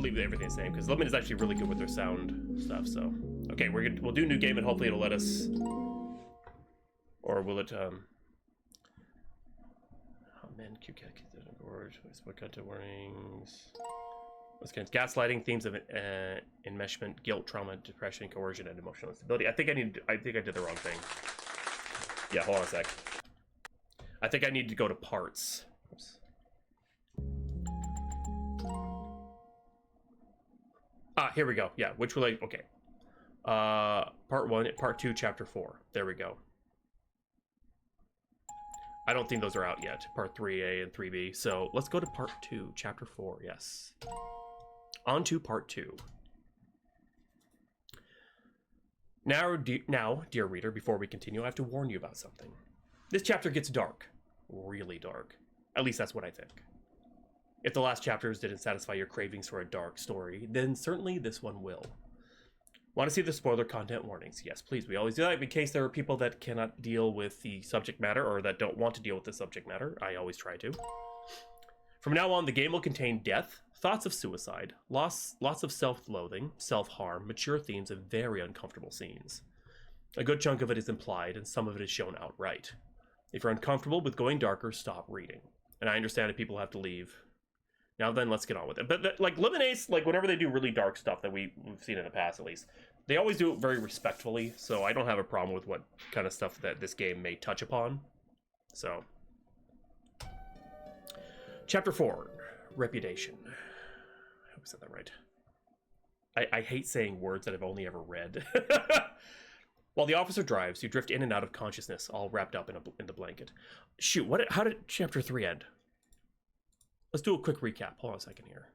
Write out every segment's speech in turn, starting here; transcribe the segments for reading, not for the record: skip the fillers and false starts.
leave everything the same because Lemon is actually really good with their sound stuff. So okay, we'll do a new game and hopefully it'll let us, or will it? Oh man, what content warnings? What's kind of gaslighting, themes of enmeshment, guilt, trauma, depression, coercion, and emotional instability. I think I did the wrong thing. Yeah, hold on a sec. I think I need to go to parts. Oops. Ah, here we go. Yeah, which will I? Okay. Part 1, part 2, chapter 4. There we go. I don't think those are out yet. Part 3A and 3B. So let's go to part 2, chapter 4. Yes. On to part 2. Now, dear reader, before we continue, I have to warn you about something. This chapter gets dark. Really dark. At least that's what I think. If the last chapters didn't satisfy your cravings for a dark story, then certainly this one will. Want to see the spoiler content warnings? Yes, please. We always do that in case there are people that cannot deal with the subject matter or that don't want to deal with the subject matter. I always try to. From now on, the game will contain death, thoughts of suicide, lots of self-loathing, self-harm, mature themes, and very uncomfortable scenes. A good chunk of it is implied, and some of it is shown outright. If you're uncomfortable with going darker, stop reading. And I understand if people have to leave. Now then, let's get on with it. But like LiminAce, like whenever they do really dark stuff that we've seen in the past, at least, they always do it very respectfully. So I don't have a problem with what kind of stuff that this game may touch upon. So, chapter 4, Reputation. I hope I said that right. I hate saying words that I've only ever read. While the officer drives, you drift in and out of consciousness, all wrapped up in the blanket. Shoot, how did chapter 3 end? Let's do a quick recap. Hold on a second here.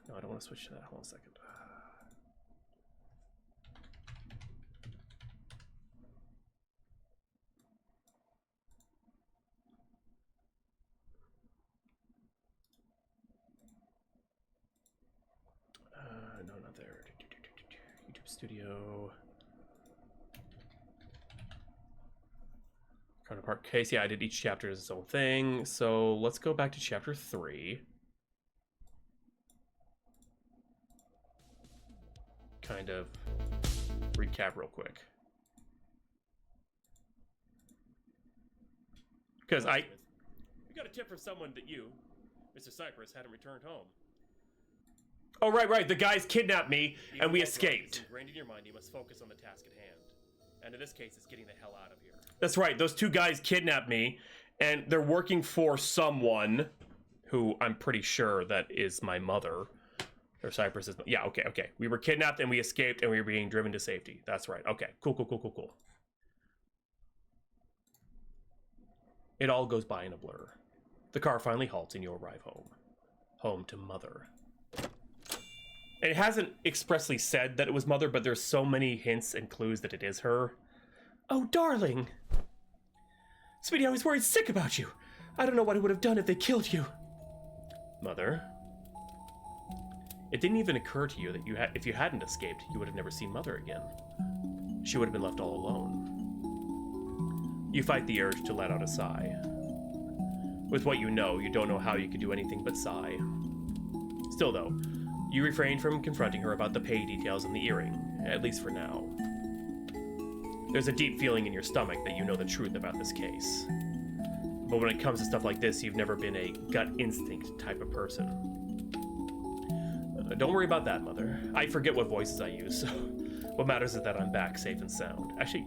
No, I don't want to switch to that. Hold on a second. No, not there. YouTube Studio. Counterpart case. Yeah, I did each chapter as its own thing. So let's go back to chapter 3. Kind of recap real quick. Because we got a tip from someone that you, Mr. Cypress, hadn't returned home. Oh, right. The guys kidnapped me, and we escaped. Ingrained in your mind, you must focus on the task at hand. And in this case, it's getting the hell out of here. That's right. Those two guys kidnapped me, and they're working for someone who I'm pretty sure that is my mother. Or Cypress is... Yeah, okay. We were kidnapped, and we escaped, and we were being driven to safety. That's right. Okay, cool. It all goes by in a blur. The car finally halts, and you arrive home. Home to Mother. And it hasn't expressly said that it was Mother, but there's so many hints and clues that it is her. Oh, darling. Sweetie, I was worried sick about you. I don't know what I would have done if they killed you. Mother. It didn't even occur to you that if you hadn't escaped, you would have never seen Mother again. She would have been left all alone. You fight the urge to let out a sigh. With what you don't know how you could do anything but sigh. Still, though, you refrain from confronting her about the pay details and the earring, at least for now. There's a deep feeling in your stomach that you know the truth about this case. But when it comes to stuff like this, you've never been a gut instinct type of person. Don't worry about that, Mother. I forget what voices I use, so what matters is that I'm back safe and sound. Actually,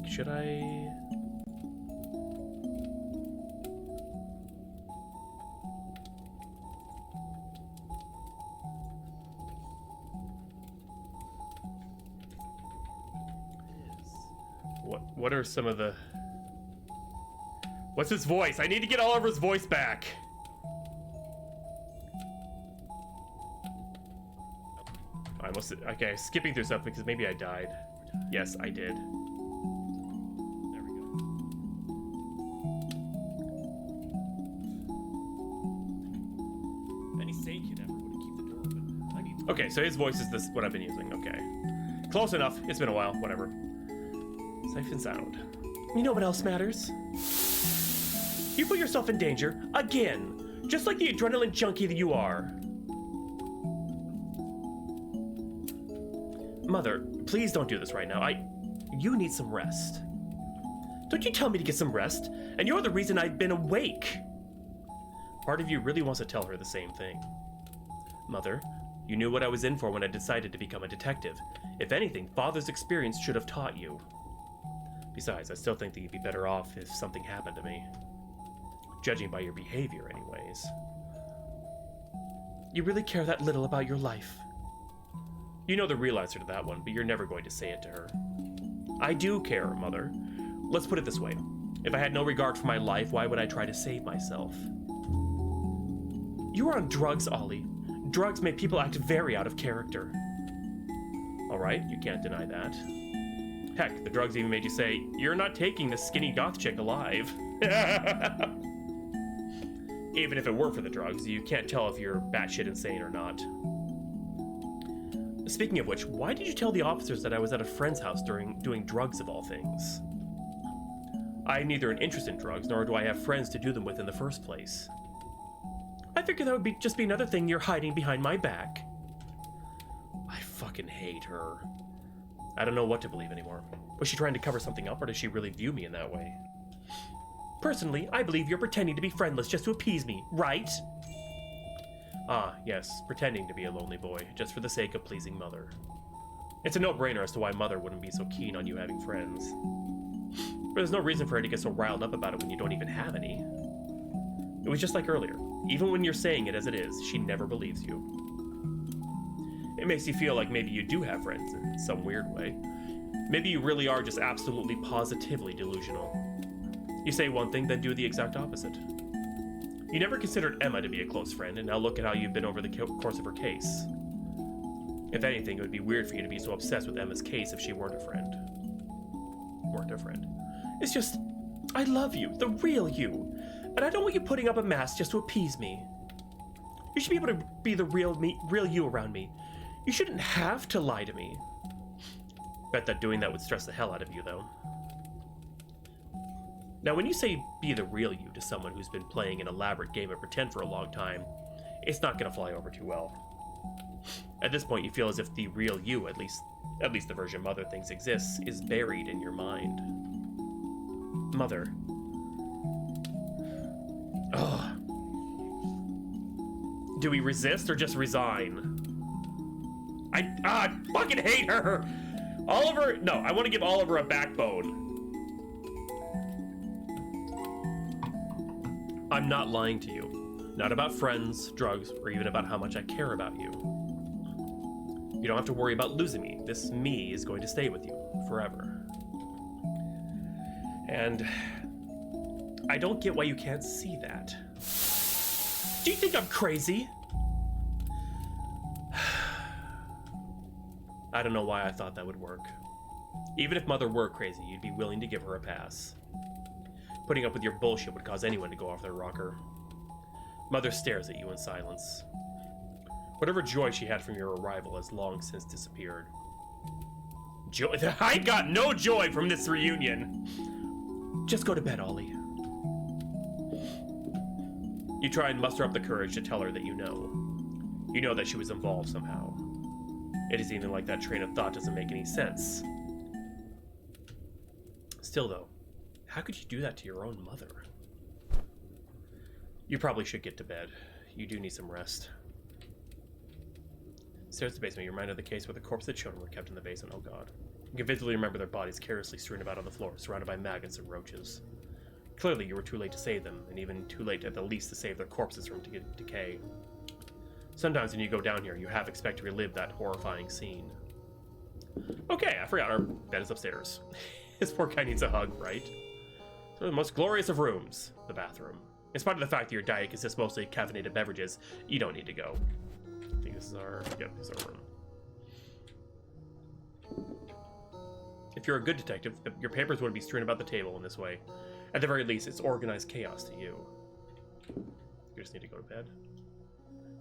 should I... What are some of the... What's his voice? I need to get Oliver's voice back. I must... Okay, skipping through stuff because maybe I died. Yes, I did. There we go. Any sane kid ever would keep the door open. Okay, so his voice is this what I've been using. Okay. Close enough. It's been a while. Whatever. Safe and sound. You know what else matters? You put yourself in danger again. Just like the adrenaline junkie that you are. Mother, please don't do this right now. You need some rest. Don't you tell me to get some rest, and you're the reason I've been awake. Part of you really wants to tell her the same thing. Mother, you knew what I was in for when I decided to become a detective. If anything, Father's experience should have taught you. Besides, I still think that you'd be better off if something happened to me. Judging by your behavior, anyways. You really care that little about your life? You know the real answer to that one, but you're never going to say it to her. I do care, Mother. Let's put it this way. If I had no regard for my life, why would I try to save myself? You are on drugs, Ollie. Drugs make people act very out of character. Alright, you can't deny that. Heck, the drugs even made you say, you're not taking this skinny goth chick alive. Even if it were for the drugs, you can't tell if you're batshit insane or not. Speaking of which, why did you tell the officers that I was at a friend's house doing drugs of all things? I have neither an interest in drugs, nor do I have friends to do them with in the first place. I figured that would just be another thing you're hiding behind my back. I fucking hate her. I don't know what to believe anymore. Was she trying to cover something up, or does she really view me in that way? Personally, I believe you're pretending to be friendless just to appease me, right? Ah, yes, pretending to be a lonely boy, just for the sake of pleasing Mother. It's a no-brainer as to why Mother wouldn't be so keen on you having friends. But there's no reason for her to get so riled up about it when you don't even have any. It was just like earlier. Even when you're saying it as it is, she never believes you. It makes you feel like maybe you do have friends in some weird way. Maybe you really are just absolutely positively delusional. You say one thing, then do the exact opposite. You never considered Emma to be a close friend, and now look at how you've been over the course of her case. If anything, it would be weird for you to be so obsessed with Emma's case if she weren't a friend. It's just, I love you, the real you, and I don't want you putting up a mask just to appease me. You should be able to be the real you around me. You shouldn't have to lie to me. Bet that doing that would stress the hell out of you, though. Now, when you say be the real you to someone who's been playing an elaborate game of pretend for a long time, it's not going to fly over too well. At this point, you feel as if the real you, at least the version Mother thinks exists, is buried in your mind. Mother. Ugh. Do we resist or just resign? I fucking hate her! Oliver, no, I want to give Oliver a backbone. I'm not lying to you. Not about friends, drugs, or even about how much I care about you. You don't have to worry about losing me. This me is going to stay with you forever. And I don't get why you can't see that. Do you think I'm crazy? I don't know why I thought that would work. Even if Mother were crazy, you'd be willing to give her a pass. Putting up with your bullshit would cause anyone to go off their rocker. Mother stares at you in silence. Whatever joy she had from your arrival has long since disappeared. Joy? I got no joy from this reunion! Just go to bed, Ollie. You try and muster up the courage to tell her that you know. You know that she was involved somehow. It is even like that train of thought doesn't make any sense. Still, though, how could you do that to your own mother? You probably should get to bed. You do need some rest. Stairs to the basement. You're reminded of the case where the corpses of children were kept in the basement. Oh god. You can vividly remember their bodies carelessly strewn about on the floor, surrounded by maggots and roaches. Clearly, you were too late to save them, and even too late at the least to save their corpses from decay. Sometimes when you go down here, you half expect to relive that horrifying scene. Okay, I forgot our bed is upstairs. This poor guy needs a hug, right? So the most glorious of rooms, the bathroom. In spite of the fact that your diet consists mostly of caffeinated beverages, you don't need to go. I think this is our, yep, this is our room. If you're a good detective, your papers wouldn't be strewn about the table in this way. At the very least, it's organized chaos to you. You just need to go to bed.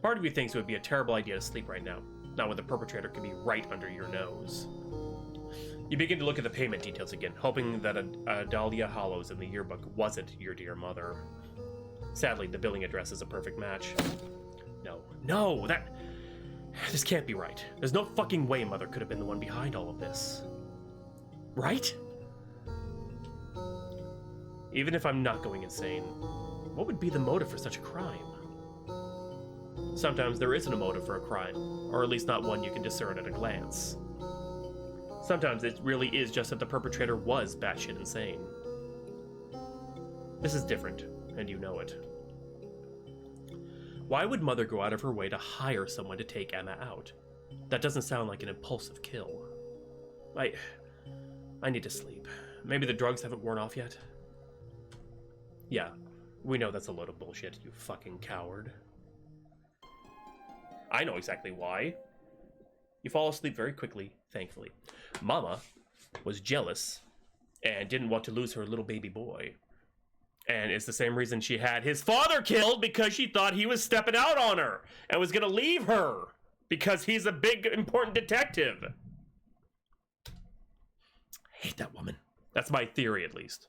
Part of you thinks it would be a terrible idea to sleep right now, not when the perpetrator could be right under your nose. You begin to look at the payment details again, hoping that a Dahlia Hollows in the yearbook wasn't your dear mother. Sadly, the billing address is a perfect match. No, this can't be right. There's no fucking way Mother could have been the one behind all of this. Right? Even if I'm not going insane, what would be the motive for such a crime? Sometimes there isn't a motive for a crime, or at least not one you can discern at a glance. Sometimes it really is just that the perpetrator was batshit insane. This is different, and you know it. Why would Mother go out of her way to hire someone to take Emma out? That doesn't sound like an impulsive kill. I need to sleep. Maybe the drugs haven't worn off yet? Yeah, we know that's a load of bullshit, you fucking coward. I know exactly why. You fall asleep very quickly, thankfully. Mama was jealous and didn't want to lose her little baby boy. And it's the same reason she had his father killed, because she thought he was stepping out on her and was gonna leave her because he's a big, important detective. I hate that woman. That's my theory, at least.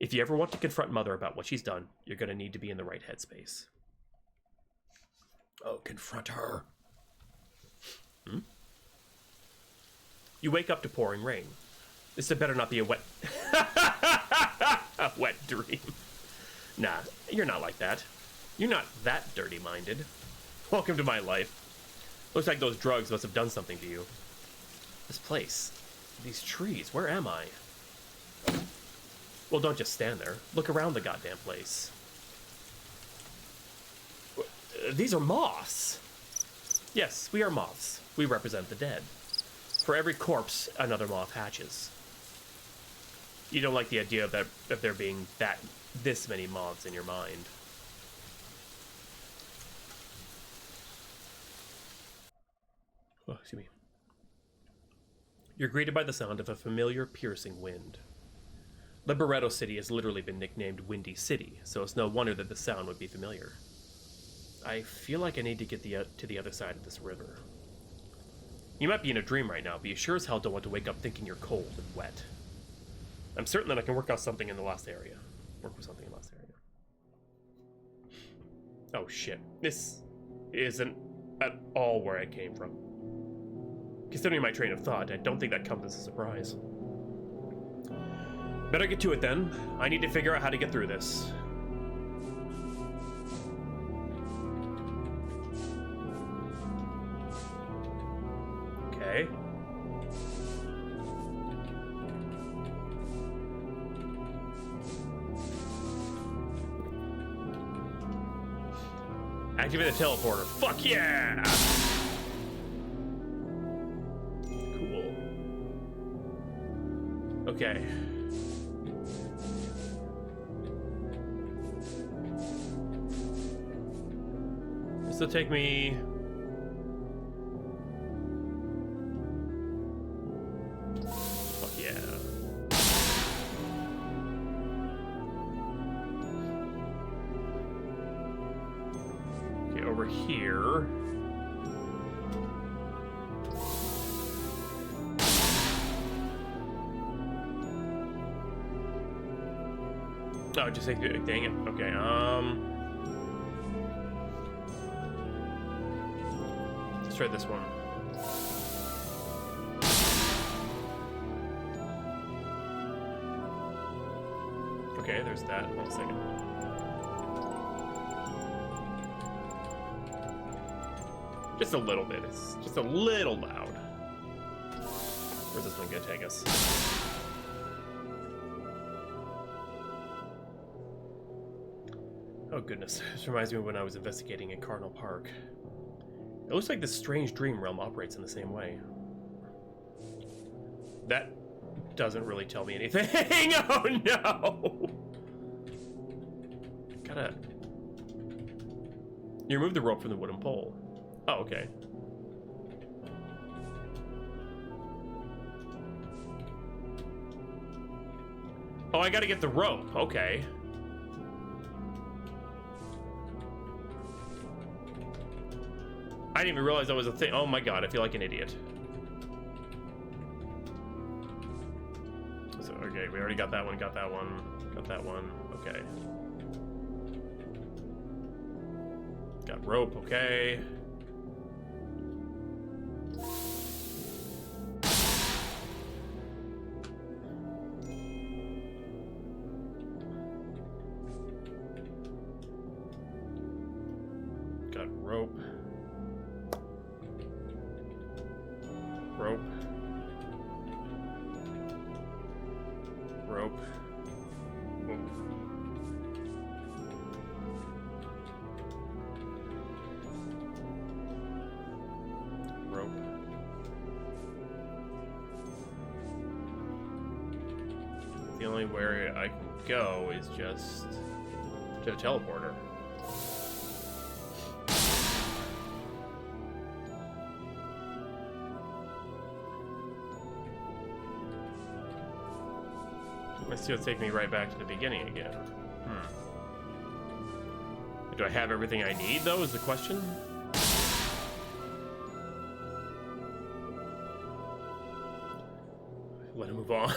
If you ever want to confront Mother about what she's done, you're gonna need to be in the right headspace. Oh, confront her. You wake up to pouring rain. This had better not be a wet... a wet dream. Nah, you're not like that. You're not that dirty-minded. Welcome to my life. Looks like those drugs must have done something to you. This place. These trees. Where am I? Well, don't just stand there. Look around the goddamn place. These are moths. Yes, we are moths. We represent the dead. For every corpse, another moth hatches. You don't like the idea of there being this many moths in your mind. Oh, excuse me. You're greeted by the sound of a familiar, piercing wind. Liberato City has literally been nicknamed Windy City, so it's no wonder that the sound would be familiar. I feel like I need to get to the other side of this river. You might be in a dream right now, but you sure as hell don't want to wake up thinking you're cold and wet. I'm certain that I can work with something in the last area. Oh shit. This isn't at all where I came from. Considering my train of thought, I don't think that comes as a surprise. Better get to it then. I need to figure out how to get through this. Okay. Activate the teleporter. Fuck yeah! Cool. Okay. This will take me... Fuck yeah. Okay, over here. Oh, just like, dang it. Okay, let's try this one. Okay, there's that. Hold on a second. Just a little bit. It's just a little loud. Where's this one gonna take us? Oh goodness, this reminds me of when I was investigating in Cardinal Park. It looks like this strange dream realm operates in the same way. That doesn't really tell me anything. Oh no! Gotta... You remove the rope from the wooden pole. Oh, okay. Oh, I gotta get the rope. Okay. I didn't even realize that was a thing. Oh my god, I feel like an idiot. So, okay, we already got that one, got that one, got that one. Okay. rope, okay. Got rope. Rope. Rope. Whoa. Rope. The only way I can go is just to the teleporter. Let's see, it'll take me right back to the beginning again. Do I have everything I need, though, is the question? Let him move on.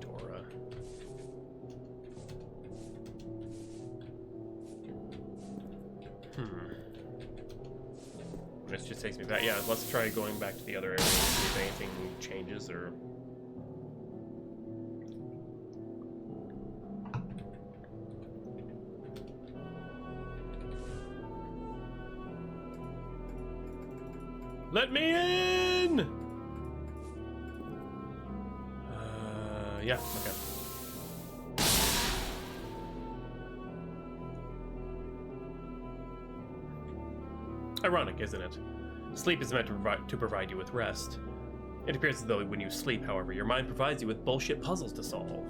Dora. This just takes me back. Yeah, let's try going back to the other area and see if anything changes or... Let me in! Yeah, okay. Ironic, isn't it? Sleep is meant to provide you with rest. It appears as though when you sleep, however, your mind provides you with bullshit puzzles to solve.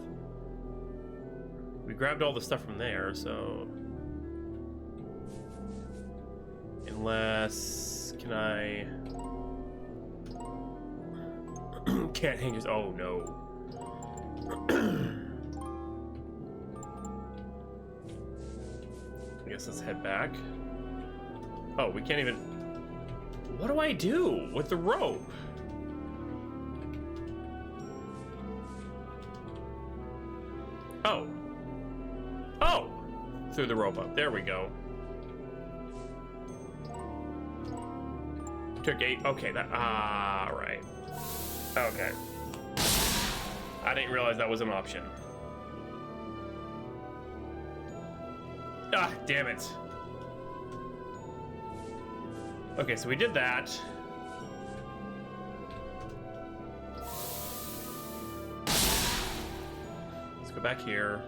We grabbed all the stuff from there, so... Unless... Can I... Can't hang yours... Oh, no. I guess let's head back. Oh, we can't even... What do I do with the rope? Oh. Oh! Threw the rope up. There we go. Took 8. Okay, that... Ah, right. Okay. I didn't realize that was an option. Ah, damn it. Okay, so we did that. Let's go back here.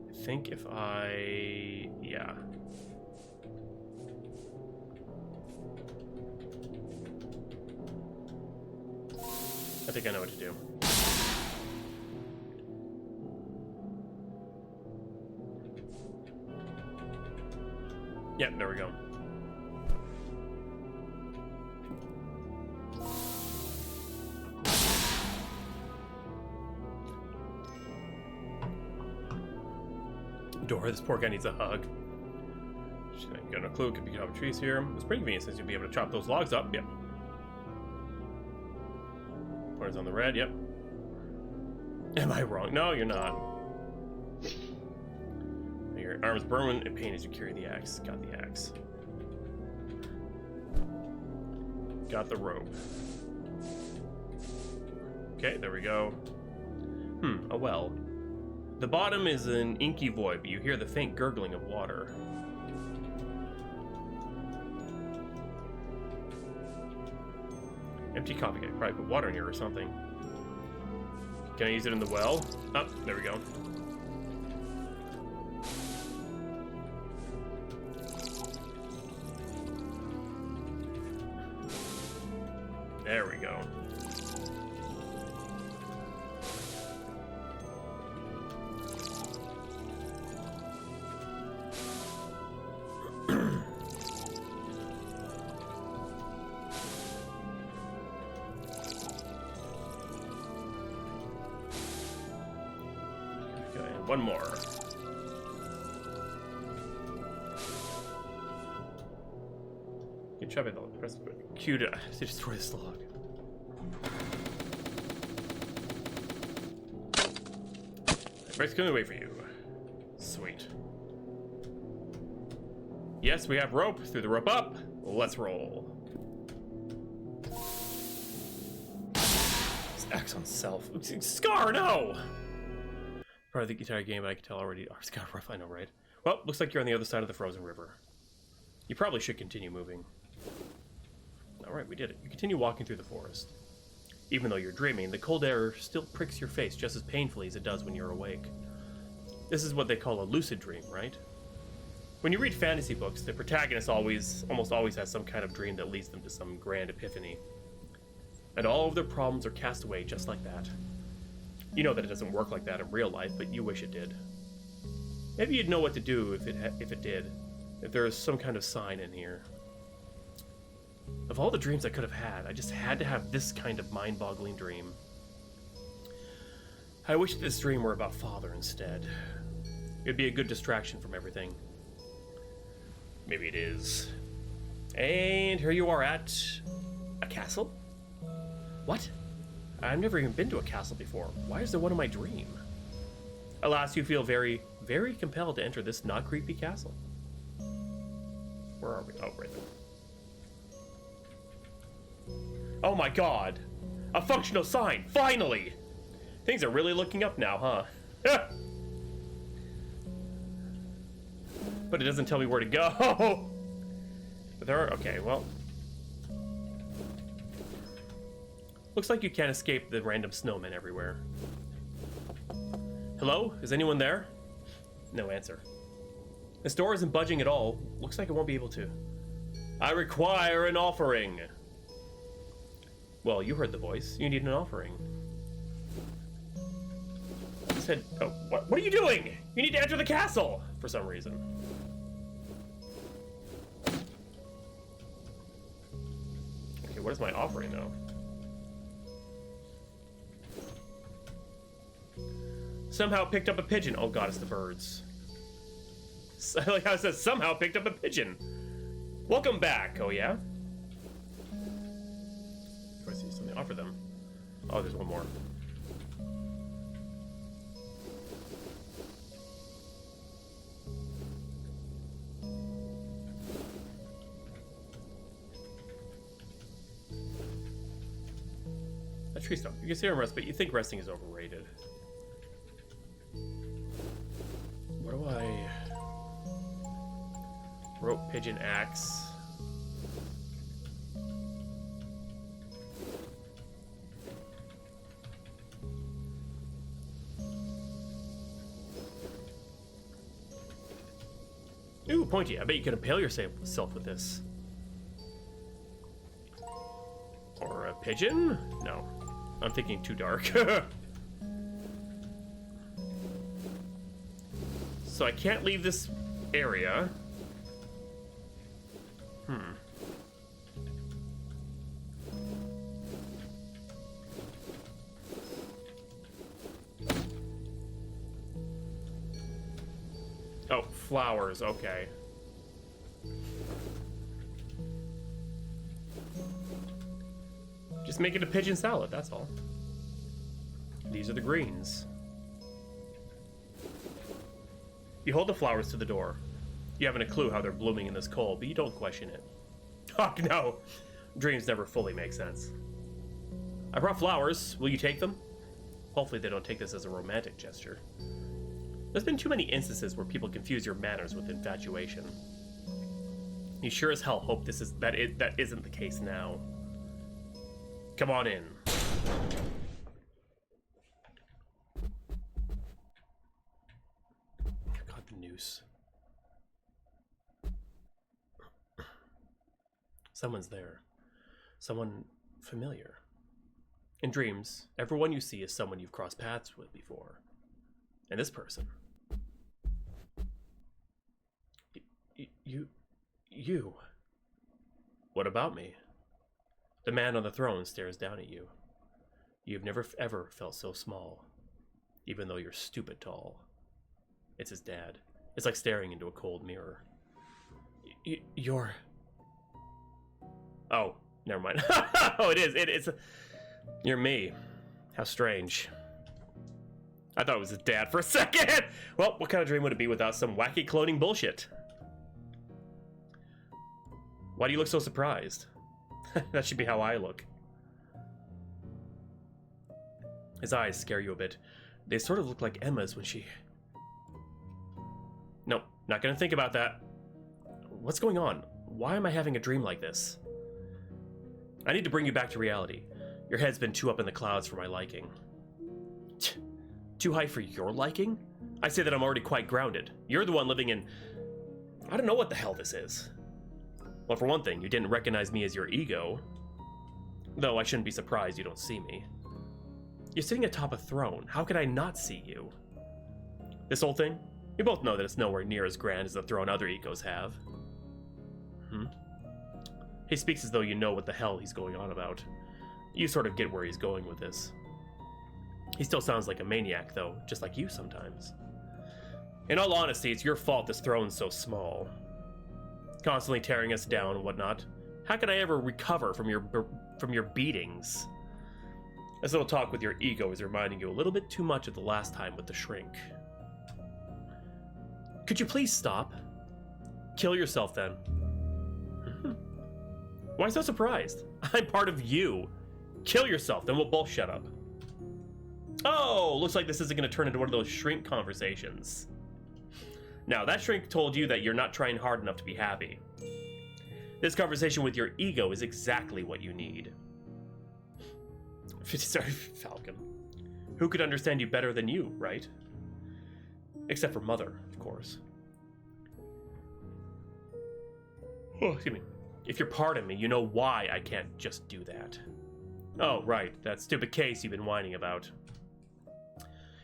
I think if I... Yeah. I think I know what to do. Yeah, there we go. Dora, this poor guy needs a hug. She's got no clue. Could be up trees here. It's pretty convenient since you'll be able to chop those logs up. Yep. Pointer's on the red. Yep. Am I wrong? No, you're not. Your arms burn in pain as you carry the axe. Got the axe. Got the rope. Okay, there we go. A well. The bottom is an inky void, but you hear the faint gurgling of water. Empty coffee cup. Probably put water in here or something. Can I use it in the well? Oh, there we go. There we go. One more. You shove it. Press Q to destroy the slug. Break's gonna wait for you. Sweet. Yes, we have rope. Through the rope up. Let's roll. This axe on self. Scar, no! Part of the entire game, but I can tell already. Oh, it's got rough, I know, right? Well, looks like you're on the other side of the frozen river. You probably should continue moving. Alright, we did it. You continue walking through the forest. Even though you're dreaming, the cold air still pricks your face just as painfully as it does when you're awake. This is what they call a lucid dream, right? When you read fantasy books, the protagonist almost always has some kind of dream that leads them to some grand epiphany. And all of their problems are cast away just like that. You know that it doesn't work like that in real life, but you wish it did. Maybe you'd know what to do if it did. If there was some kind of sign in here. Of all the dreams I could have had, I just had to have this kind of mind-boggling dream. I wish this dream were about Father instead. It'd be a good distraction from everything. Maybe it is. And here you are at a castle? What? I've never even been to a castle before. Why is there one in my dream? Alas, you feel very, very compelled to enter this not creepy castle. Where are we? Oh, right there. Oh my god! A functional sign! Finally! Things are really looking up now, huh? But it doesn't tell me where to go! But there are... Okay, well... Looks like you can't escape the random snowmen everywhere. Hello? Is anyone there? No answer. This door isn't budging at all. Looks like it won't be able to. I require an offering! Well, you heard the voice. You need an offering. It said, oh, what are you doing? You need to enter the castle! For some reason. Okay, what is my offering, though? Somehow picked up a pigeon. Oh god, it's the birds. I like how it says, somehow picked up a pigeon. Welcome back. Oh, yeah? Do I see something? Offer them. Oh, there's one more. A tree stump. You can see him rest, but you think resting is overrated. What do I... Rope, pigeon, axe. Ooh, pointy. I bet you can impale yourself with this. Or a pigeon? No. I'm thinking too dark. So I can't leave this area. Oh, flowers, okay. Just make it a pigeon salad, that's all. These are the greens. You hold the flowers to the door. You haven't a clue how they're blooming in this cold, but you don't question it. Oh, no! Dreams never fully make sense. I brought flowers. Will you take them? Hopefully they don't take this as a romantic gesture. There's been too many instances where people confuse your manners with infatuation. You sure as hell hope that isn't the case now. Come on in. God, the noose. Someone's there. Someone familiar. In dreams, everyone you see is someone you've crossed paths with before. And this person. You. What about me? The man on the throne stares down at you. You've never ever felt so small, even though you're stupid tall. It's his dad. It's like staring into a cold mirror. You're... Oh, never mind. Oh, it is. It's. You're me. How strange. I thought it was his dad for a second. Well, what kind of dream would it be without some wacky cloning bullshit? Why do you look so surprised? That should be how I look. His eyes scare you a bit. They sort of look like Emma's when she... Nope, not gonna think about that. What's going on? Why am I having a dream like this? I need to bring you back to reality. Your head's been too up in the clouds for my liking. Too high for your liking? I say that I'm already quite grounded. You're the one living in... I don't know what the hell this is. Well, for one thing, you didn't recognize me as your ego. Though I shouldn't be surprised you don't see me. You're sitting atop a throne. How could I not see you? This whole thing? We both know that it's nowhere near as grand as the throne other egos have. He speaks as though you know what the hell he's going on about. You sort of get where he's going with this. He still sounds like a maniac, though, just like you sometimes. In all honesty, it's your fault this throne's so small. Constantly tearing us down and whatnot. How could I ever recover from your beatings? This little talk with your ego is reminding you a little bit too much of the last time with the shrink. Could you please stop? Kill yourself, then. Why so surprised? I'm part of you. Kill yourself, then we'll both shut up. Oh, looks like this isn't going to turn into one of those shrink conversations. Now, that shrink told you that you're not trying hard enough to be happy. This conversation with your ego is exactly what you need. Sorry, Falcon. Who could understand you better than you, right? Except for Mother, of course. Oh, excuse me. If you're part of me, you know why I can't just do that. Oh, right. That stupid case you've been whining about.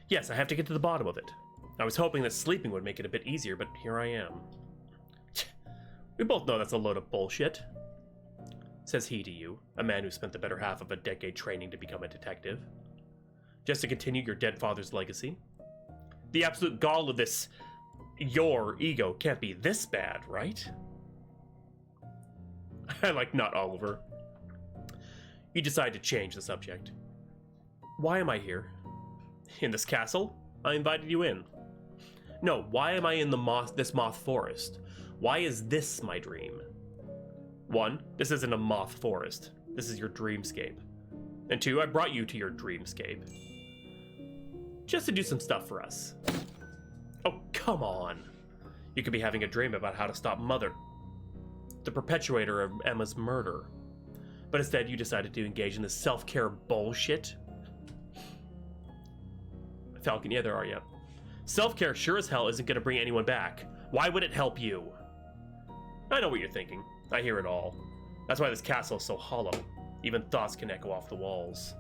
Yes, I have to get to the bottom of it. I was hoping that sleeping would make it a bit easier, but here I am. We both know that's a load of bullshit. Says he to you, a man who spent the better half of a decade training to become a detective. Just to continue your dead father's legacy. The absolute gall of this, your ego can't be this bad, right? Like, not Oliver. You decide to change the subject. Why am I here? In this castle? I invited you in. No, why am I in this moth forest? Why is this my dream? 1, this isn't a moth forest. This is your dreamscape. And 2, I brought you to your dreamscape. Just to do some stuff for us. Oh, come on. You could be having a dream about how to stop Mother, the perpetuator of Emma's murder. But instead, you decided to engage in this self-care bullshit. Falcon, yeah, there are you. Self-care sure as hell isn't going to bring anyone back. Why would it help you? I know what you're thinking. I hear it all. That's why this castle is so hollow. Even thoughts can echo off the walls.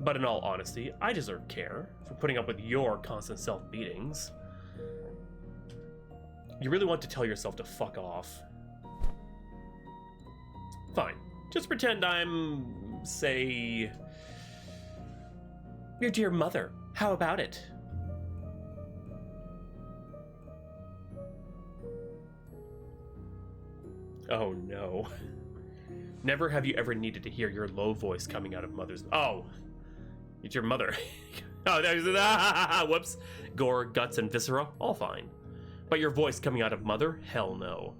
But in all honesty, I deserve care for putting up with your constant self-beatings. You really want to tell yourself to fuck off. Fine. Just pretend I'm, say, your dear mother. How about it? Oh no. Never have you ever needed to hear your low voice coming out of Mother's... Oh! It's your mother. Oh, there's... Whoops. Gore, guts, and viscera? All fine. But your voice coming out of Mother? Hell no.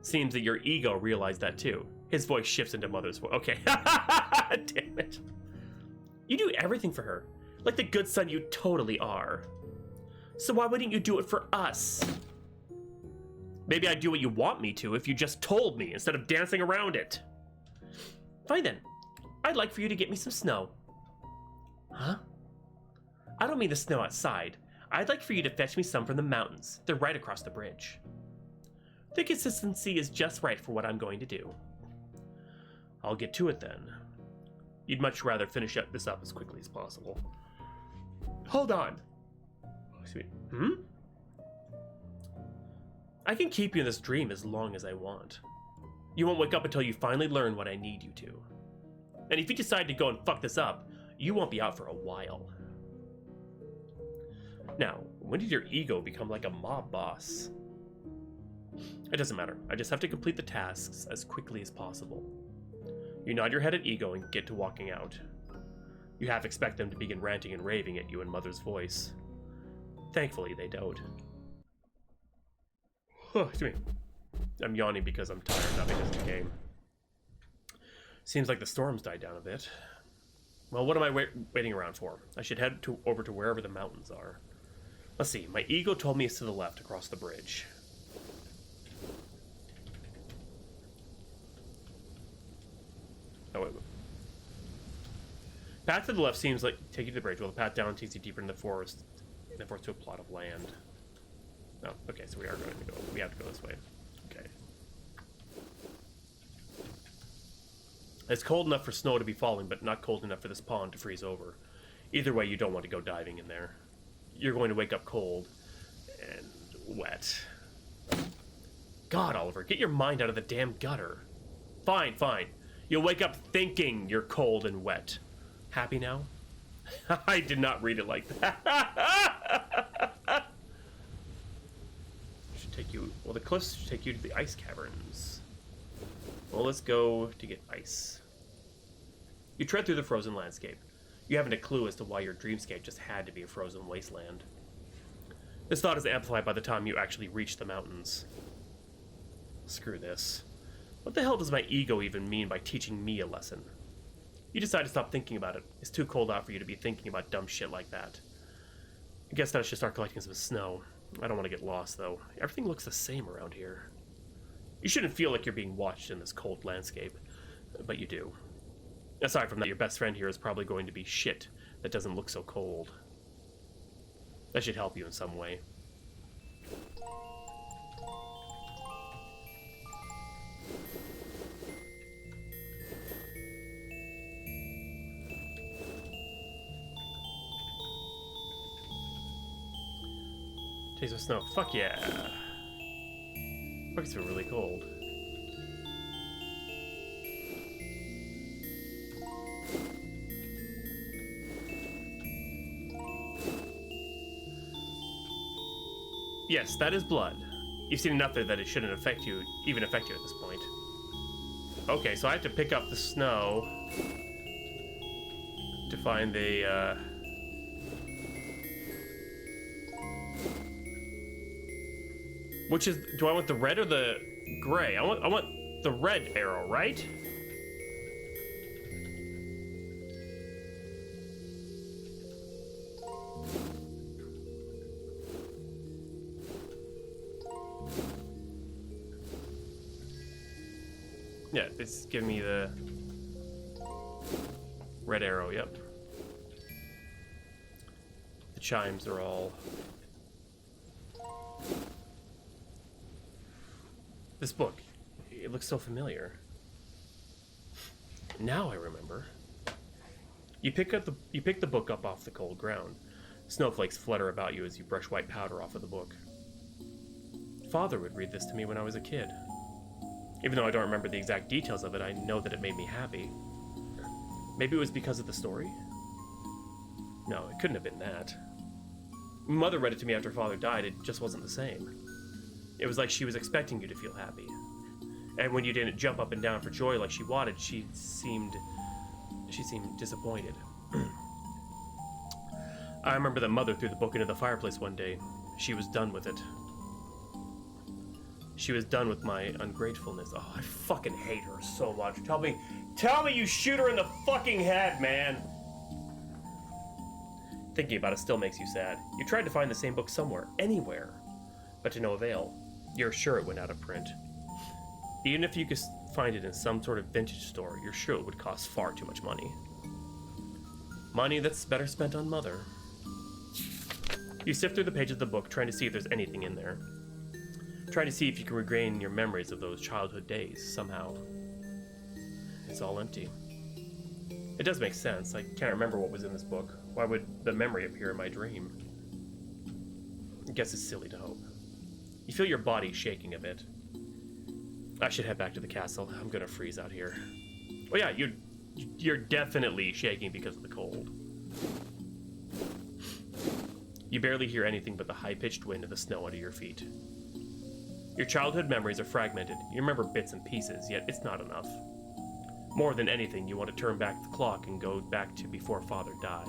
Seems that your ego realized that too. His voice shifts into Mother's voice. Okay. Damn it. You do everything for her. Like the good son you totally are. So why wouldn't you do it for us? Maybe I'd do what you want me to if you just told me instead of dancing around it. Fine then. I'd like for you to get me some snow. Huh? I don't mean the snow outside. I'd like for you to fetch me some from the mountains. They're right across the bridge. The consistency is just right for what I'm going to do. I'll get to it then. You'd much rather finish this up as quickly as possible. Hold on. Excuse me. Hmm? I can keep you in this dream as long as I want. You won't wake up until you finally learn what I need you to. And if you decide to go and fuck this up, you won't be out for a while. Now, when did your ego become like a mob boss? It doesn't matter. I just have to complete the tasks as quickly as possible. You nod your head at Ego and get to walking out. You half expect them to begin ranting and raving at you in Mother's voice. Thankfully, they don't. Excuse me. I'm yawning because I'm tired, not because of the game. Seems like the storm's died down a bit. Well, what am I waiting around for? I should head over to wherever the mountains are. Let's see. My ego told me it's to the left across the bridge. Oh, wait. Path to the left seems like take you to the bridge, while the path down takes you deeper into the forest, and therefore to a plot of land. Oh, okay, so we are going to go. We have to go this way. Okay. It's cold enough for snow to be falling, but not cold enough for this pond to freeze over. Either way, you don't want to go diving in there. You're going to wake up cold and wet. God, Oliver, get your mind out of the damn gutter. Fine, fine. You'll wake up thinking you're cold and wet. Happy now? I did not read it like that. Should take you. Well, the cliffs should take you to the ice caverns. Well, let's go to get ice. You tread through the frozen landscape. You haven't a clue as to why your dreamscape just had to be a frozen wasteland. This thought is amplified by the time you actually reach the mountains. Screw this. What the hell does my ego even mean by teaching me a lesson? You decide to stop thinking about it. It's too cold out for you to be thinking about dumb shit like that. I guess I should start collecting some snow. I don't want to get lost, though. Everything looks the same around here. You shouldn't feel like you're being watched in this cold landscape, but you do. Aside from that, your best friend here is probably going to be shit that doesn't look so cold. That should help you in some way. Taste of snow. Fuck yeah. Fuck, it's really cold. Yes, that is blood. You've seen enough there that it shouldn't even affect you at this point. Okay, so I have to pick up the snow to find the, which is, do I want the red or the gray? I want the red arrow, right? Yeah, it's giving me the red arrow, yep. The chimes are all... This book, it looks so familiar. Now I remember. You pick the book up off the cold ground. Snowflakes flutter about you as you brush white powder off of the book. Father would read this to me when I was a kid. Even though I don't remember the exact details of it, I know that it made me happy. Maybe it was because of the story? No, it couldn't have been that. Mother read it to me after Father died. It just wasn't the same. It was like she was expecting you to feel happy. And when you didn't jump up and down for joy like she wanted, she seemed disappointed. I remember that Mother threw the book into the fireplace one day. She was done with it. She was done with my ungratefulness. Oh, I fucking hate her so much. Tell me you shoot her in the fucking head, man. Thinking about it still makes you sad. You tried to find the same book somewhere, anywhere, but to no avail. You're sure it went out of print. Even if you could find it in some sort of vintage store, you're sure it would cost far too much money. Money that's better spent on Mother. You sift through the pages of the book, trying to see if there's anything in there. Trying to see if you can regain your memories of those childhood days, somehow. It's all empty. It does make sense. I can't remember what was in this book. Why would the memory appear in my dream? I guess it's silly to hope. You feel your body shaking a bit. I should head back to the castle. I'm gonna freeze out here. Oh yeah, you're definitely shaking because of the cold. You barely hear anything but the high-pitched wind and the snow under your feet. Your childhood memories are fragmented. You remember bits and pieces, yet it's not enough. More than anything, you want to turn back the clock and go back to before Father died.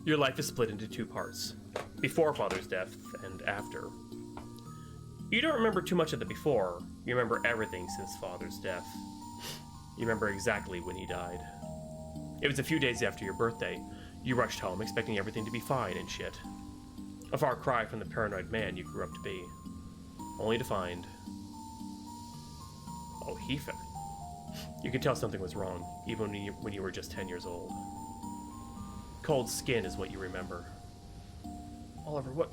Your life is split into two parts. Before Father's death and after. You don't remember too much of the before. You remember everything since Father's death. You remember exactly when he died. It was a few days after your birthday. You rushed home expecting everything to be fine and shit. A far cry from the paranoid man you grew up to be. Only to find... Oh, he found... You could tell something was wrong, even when you were just 10 years old. Cold skin is what you remember. Oliver, what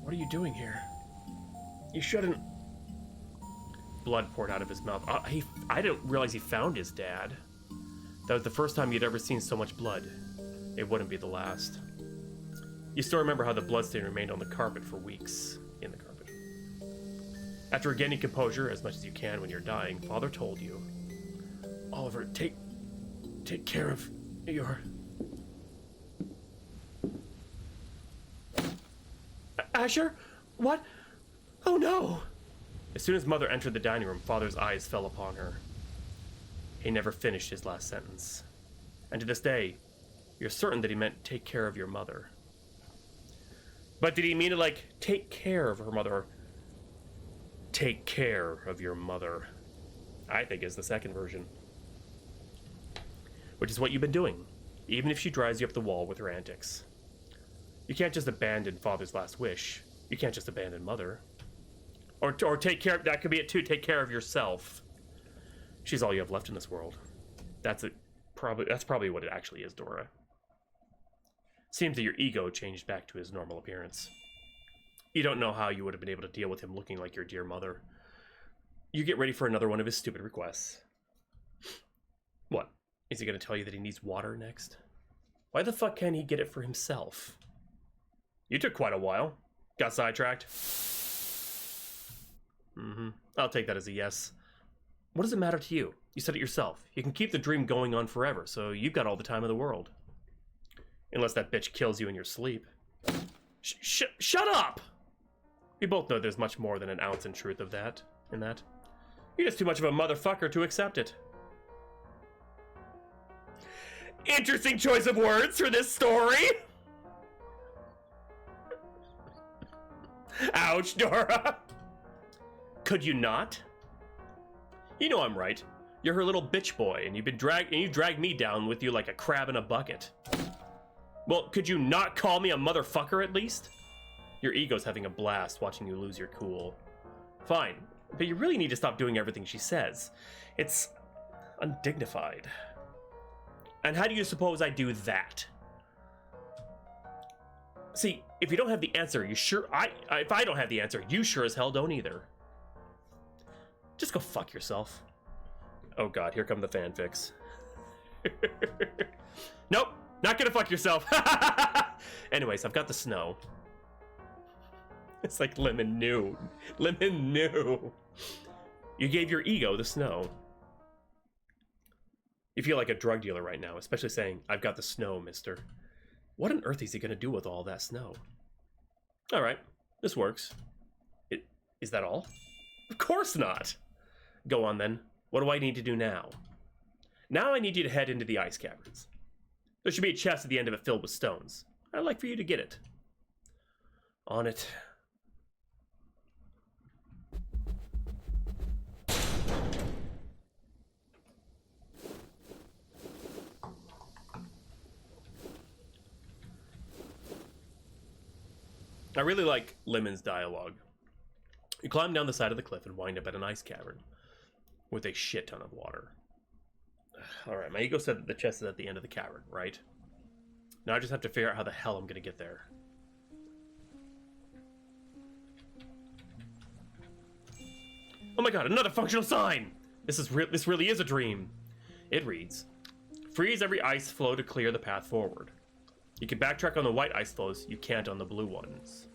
are you doing here? You shouldn't... Blood poured out of his mouth. I didn't realize he found his dad. That was the first time you'd ever seen so much blood. It wouldn't be the last. You still remember how the bloodstain remained on the carpet for weeks. In the carpet. After regaining composure, as much as you can when you're dying, Father told you, Oliver, take care of your... Asher? What? Oh no! As soon as Mother entered the dining room, Father's eyes fell upon her. He never finished his last sentence. And to this day, you're certain that he meant take care of your mother. But did he mean to, like, take care of her mother? Or take care of your mother? I think is the second version. Which is what you've been doing, even if she drives you up the wall with her antics. You can't just abandon Father's last wish. You can't just abandon Mother. Or take care, that could be it too, take care of yourself. She's all you have left in this world. That's probably what it actually is, Dora. Seems that your ego changed back to his normal appearance. You don't know how you would have been able to deal with him looking like your dear mother. You get ready for another one of his stupid requests. What? Is he going to tell you that he needs water next? Why the fuck can't he get it for himself? You took quite a while. Got sidetracked. I'll take that as a yes. What does it matter to you? You said it yourself. You can keep the dream going on forever, so you've got all the time in the world. Unless that bitch kills you in your sleep. Shut up! We both know there's much more than an ounce in truth of that. You're just too much of a motherfucker to accept it. Interesting choice of words for this story! Ouch, Dora! Could you not? You know I'm right. You're her little bitch boy, and you dragged me down with you like a crab in a bucket. Well, could you not call me a motherfucker at least? Your ego's having a blast watching you lose your cool. Fine, but you really need to stop doing everything she says. It's undignified. And how do you suppose I do that? See, if you don't have the answer, if I don't have the answer, you sure as hell don't either. Just go fuck yourself. Oh god, here come the fanfics. Nope, not gonna fuck yourself. Anyways, I've got the snow. It's like Lemon knew. Lemon knew. You gave your ego the snow. You feel like a drug dealer right now, especially saying, I've got the snow, mister. What on earth is he gonna do with all that snow? Alright, this works. Is that all? Of course not! Go on then. What do I need to do now? Now I need you to head into the ice caverns. There should be a chest at the end of it filled with stones. I'd like for you to get it. On it. I really like Lemon's dialogue. You climb down the side of the cliff and wind up at an ice cavern with a shit ton of water. Alright, my ego said that the chest is at the end of the cavern, right? Now I just have to figure out how the hell I'm gonna get there. Oh my god, another functional sign! This really is a dream. It reads, freeze every ice flow to clear the path forward. You can backtrack on the white ice flows, you can't on the blue ones.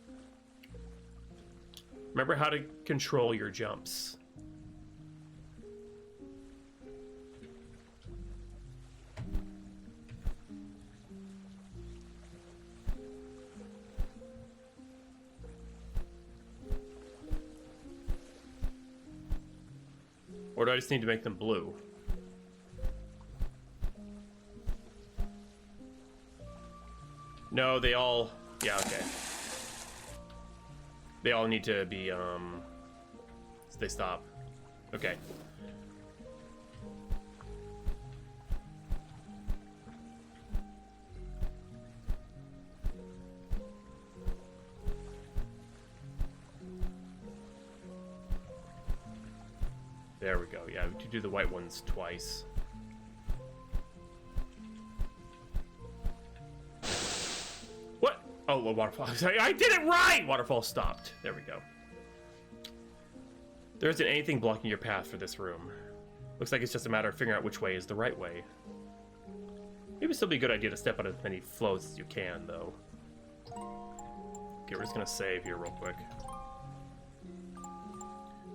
Remember how to control your jumps. Or do I just need to make them blue? No, they all... Yeah, okay. They all need to be, so they stop. Okay. There we go. Yeah, we do the white ones twice. What? Oh, a waterfall. I did it right! Waterfall stopped. There we go. There isn't anything blocking your path for this room. Looks like it's just a matter of figuring out which way is the right way. Maybe it'd still be a good idea to step on as many floats as you can, though. Okay, we're just gonna save here real quick.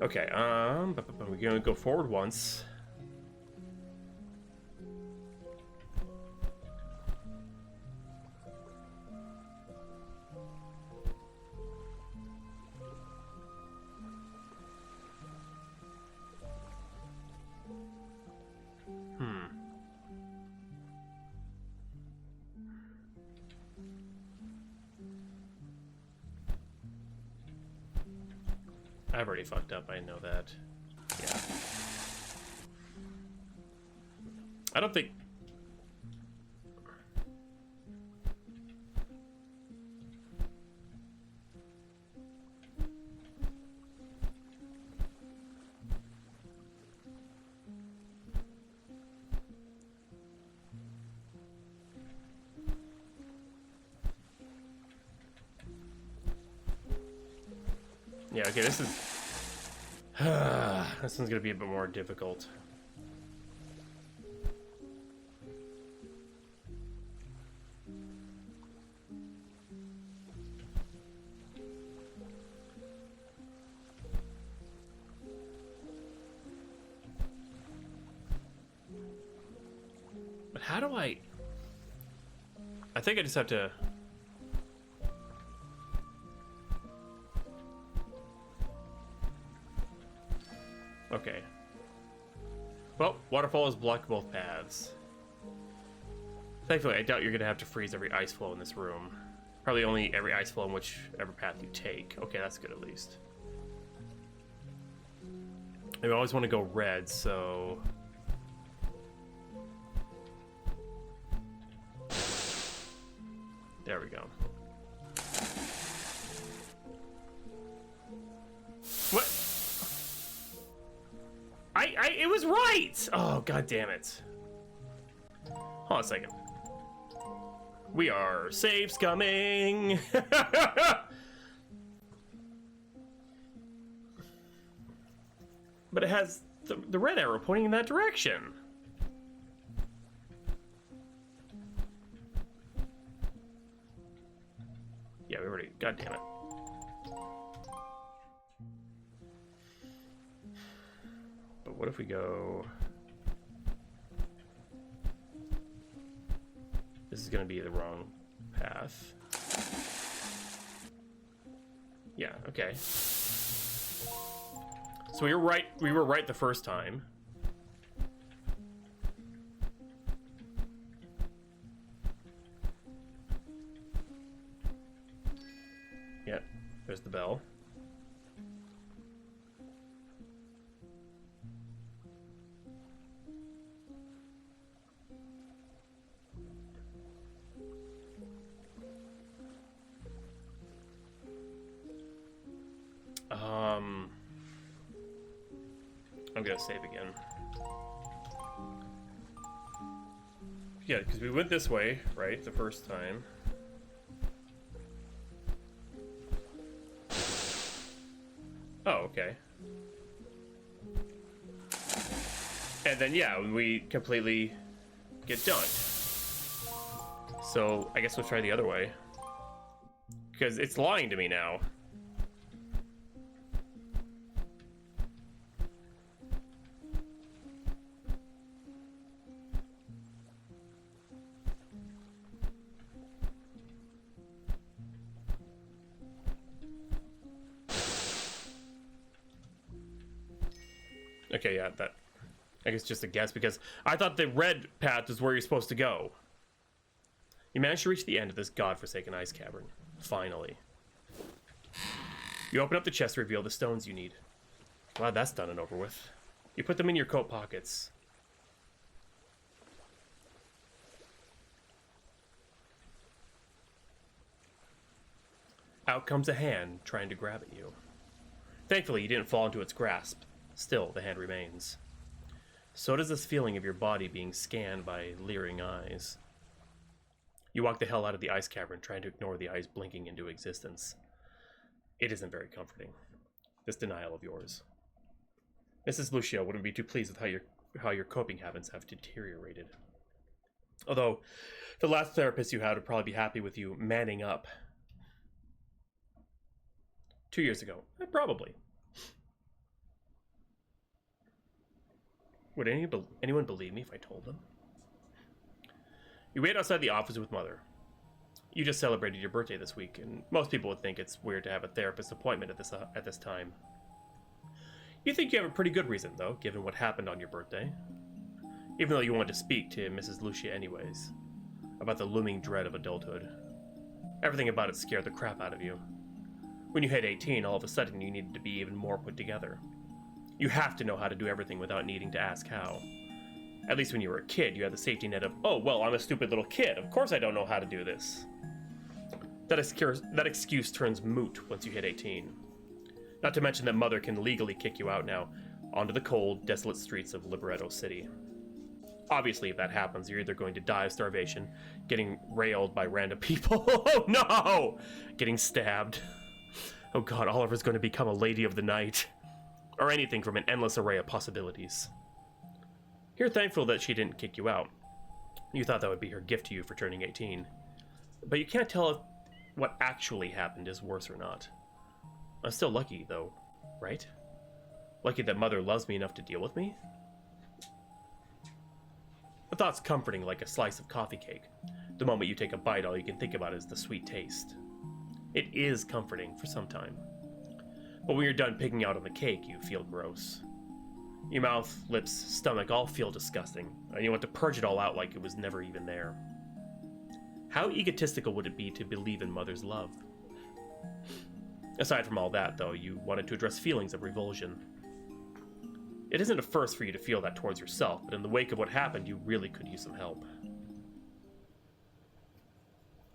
Okay, we're gonna go forward once. I've already fucked up, I know that. Yeah. I don't think... Yeah, okay, this is... this one's gonna be a bit more difficult. But how do I think I just have to... Okay. Well, waterfalls block both paths. Thankfully, I doubt you're gonna have to freeze every ice flow in this room. Probably only every ice flow in whichever path you take. Okay, that's good at least. I always want to go red, so... There we go. What? It was right! Oh, god damn it. Hold on a second. We are safe scumming! But it has the red arrow pointing in that direction. Yeah, we already... God damn it. But what if we go... This is going to be the wrong path. Yeah, okay. So we were right the first time. Yeah, there's the bell. I'm gonna save again. Yeah, because we went this way, right, the first time. Oh, okay. And then, yeah, we completely get done. So, I guess we'll try the other way. Because it's lying to me now. Okay, yeah, that I guess just a guess, because I thought the red path is where you're supposed to go. You managed to reach the end of this godforsaken ice cavern. Finally. You open up the chest to reveal the stones you need. Glad that's done and over with. You put them in your coat pockets. Out comes a hand trying to grab at you. Thankfully, you didn't fall into its grasp. Still, the hand remains. So does this feeling of your body being scanned by leering eyes. You walk the hell out of the ice cavern, trying to ignore the eyes blinking into existence. It isn't very comforting, this denial of yours. Mrs. Lucia wouldn't be too pleased with how your coping habits have deteriorated. Although, the last therapist you had would probably be happy with you manning up. 2 years ago, probably. Would anyone believe me if I told them? You wait outside the office with Mother. You just celebrated your birthday this week, and most people would think it's weird to have a therapist appointment at this time. You think you have a pretty good reason, though, given what happened on your birthday. Even though you wanted to speak to Mrs. Lucia anyways, about the looming dread of adulthood. Everything about it scared the crap out of you. When you hit 18, all of a sudden you needed to be even more put together. You have to know how to do everything without needing to ask how. At least when you were a kid, you had the safety net of, oh, well, I'm a stupid little kid. Of course I don't know how to do this. That excuse turns moot once you hit 18. Not to mention that Mother can legally kick you out now, onto the cold, desolate streets of Libretto City. Obviously, if that happens, you're either going to die of starvation, getting railed by random people, oh no! Getting stabbed. Oh god, Oliver's going to become a lady of the night. Or anything from an endless array of possibilities. You're thankful that she didn't kick you out. You thought that would be her gift to you for turning 18. But you can't tell if what actually happened is worse or not. I'm still lucky, though, right? Lucky that Mother loves me enough to deal with me? The thought's comforting like a slice of coffee cake. The moment you take a bite, all you can think about is the sweet taste. It is comforting for some time. But when you're done picking out on the cake, you feel gross. Your mouth, lips, stomach all feel disgusting, and you want to purge it all out like it was never even there. How egotistical would it be to believe in Mother's love? Aside from all that, though, you wanted to address feelings of revulsion. It isn't a first for you to feel that towards yourself, but in the wake of what happened, you really could use some help.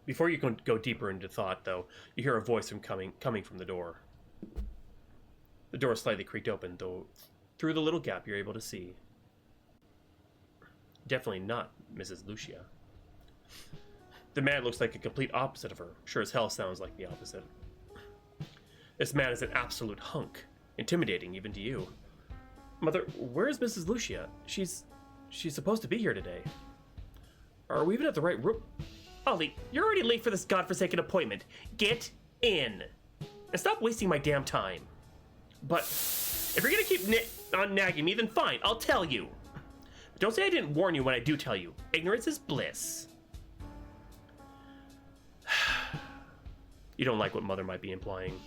Before you can go deeper into thought, though, you hear a voice coming from the door. The door slightly creaked open, though through the little gap you're able to see. Definitely not Mrs. Lucia. The man looks like a complete opposite of her. Sure as hell sounds like the opposite. This man is an absolute hunk, intimidating even to you. Mother, where is Mrs. Lucia? She's supposed to be here today. Are we even at the right room? Ollie, you're already late for this godforsaken appointment. Get in. And stop wasting my damn time. But if you're gonna keep on nagging me, then fine, I'll tell you. But don't say I didn't warn you when I do tell you. Ignorance is bliss. You don't like what Mother might be implying.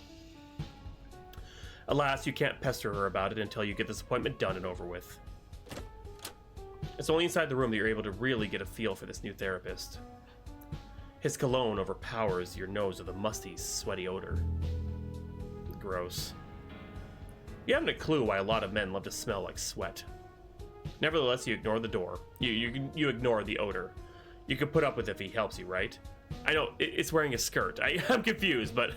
Alas, you can't pester her about it until you get this appointment done and over with. It's only inside the room that you're able to really get a feel for this new therapist. His cologne overpowers your nose with a musty, sweaty odor. Gross. You haven't a clue why a lot of men love to smell like sweat. Nevertheless, you ignore the door. You ignore the odor. You can put up with it if he helps you, right? I know, it's wearing a skirt. I'm confused, but...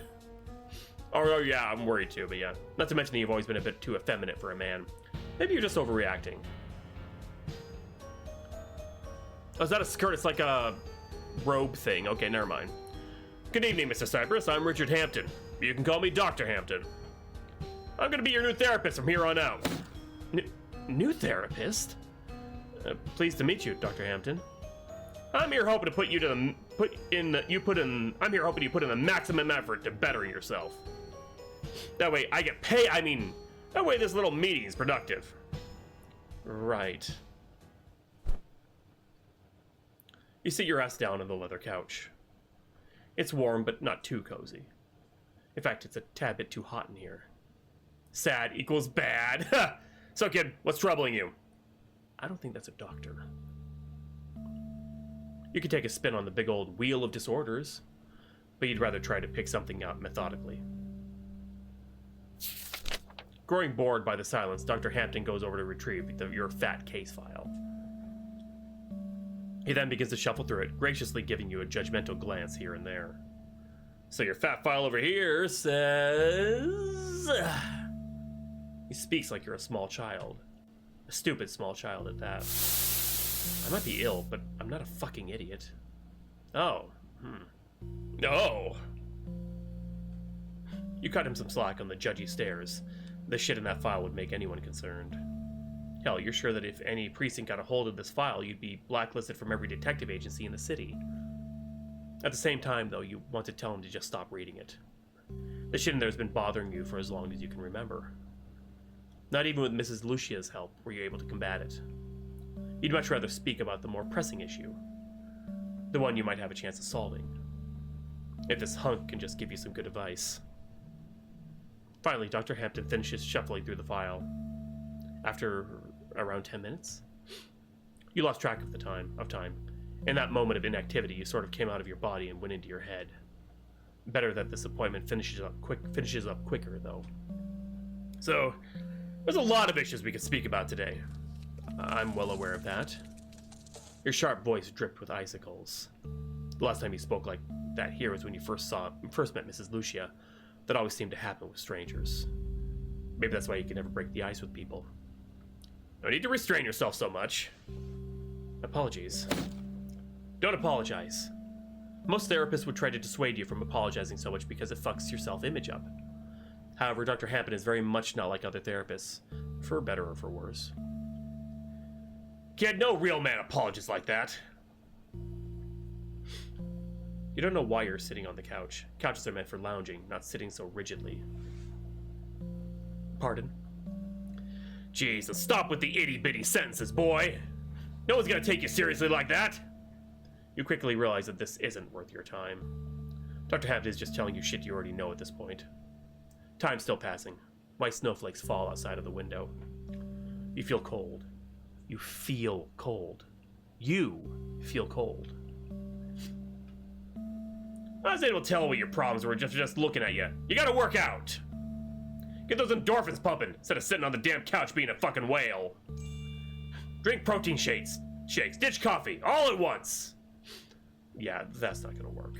Oh yeah, I'm worried too, but yeah. Not to mention that you've always been a bit too effeminate for a man. Maybe you're just overreacting. Oh, is that a skirt? It's like a robe thing. Okay, never mind. Good evening, Mr. Cypress. I'm Richard Hampton. You can call me Dr. Hampton. I'm gonna be your new therapist from here on out. New therapist? Pleased to meet you, Dr. Hampton. I'm here hoping to I'm here hoping you put in the maximum effort to better yourself. That way I get paid. That way this little meeting is productive. Right. You sit your ass down on the leather couch. It's warm, but not too cozy. In fact, it's a tad bit too hot in here. Sad equals bad. So kid, what's troubling you? I don't think that's a doctor. You could take a spin on the big old wheel of disorders, but you'd rather try to pick something out methodically. Growing bored by the silence, Dr. Hampton goes over to retrieve your fat case file. He then begins to shuffle through it, graciously giving you a judgmental glance here and there. So your fat file over here says... He speaks like you're a small child. A stupid small child at that. I might be ill, but I'm not a fucking idiot. Oh. Oh! You cut him some slack on the judgy stares. The shit in that file would make anyone concerned. Hell, you're sure that if any precinct got a hold of this file, you'd be blacklisted from every detective agency in the city. At the same time, though, you want to tell him to just stop reading it. The shit in there has been bothering you for as long as you can remember. Not even with Mrs. Lucia's help were you able to combat it. You'd much rather speak about the more pressing issue. The one you might have a chance of solving. If this hunk can just give you some good advice. Finally, Dr. Hampton finishes shuffling through the file. After around 10 minutes, you lost track of time. In that moment of inactivity, you sort of came out of your body and went into your head. Better that this appointment finishes up quicker, though. So, there's a lot of issues we could speak about today. I'm well aware of that. Your sharp voice dripped with icicles. The last time you spoke like that here was when you first met Mrs. Lucia. That always seemed to happen with strangers. Maybe that's why you can never break the ice with people. No need to restrain yourself so much. Apologies. Don't apologize. Most therapists would try to dissuade you from apologizing so much because it fucks your self-image up. However, Dr. Hampton is very much not like other therapists, for better or for worse. Kid, no real man apologizes like that. You don't know why you're sitting on the couch. Couches are meant for lounging, not sitting so rigidly. Pardon? Jesus, stop with the itty-bitty sentences, boy! No one's gonna take you seriously like that! You quickly realize that this isn't worth your time. Dr. Hampton is just telling you shit you already know at this point. Time's still passing. White snowflakes fall outside of the window. You feel cold. You feel cold. You feel cold. I was able to tell what your problems were just looking at you. You gotta work out! Get those endorphins pumping instead of sitting on the damn couch being a fucking whale. Drink protein shakes, ditch coffee, all at once! Yeah, that's not gonna work.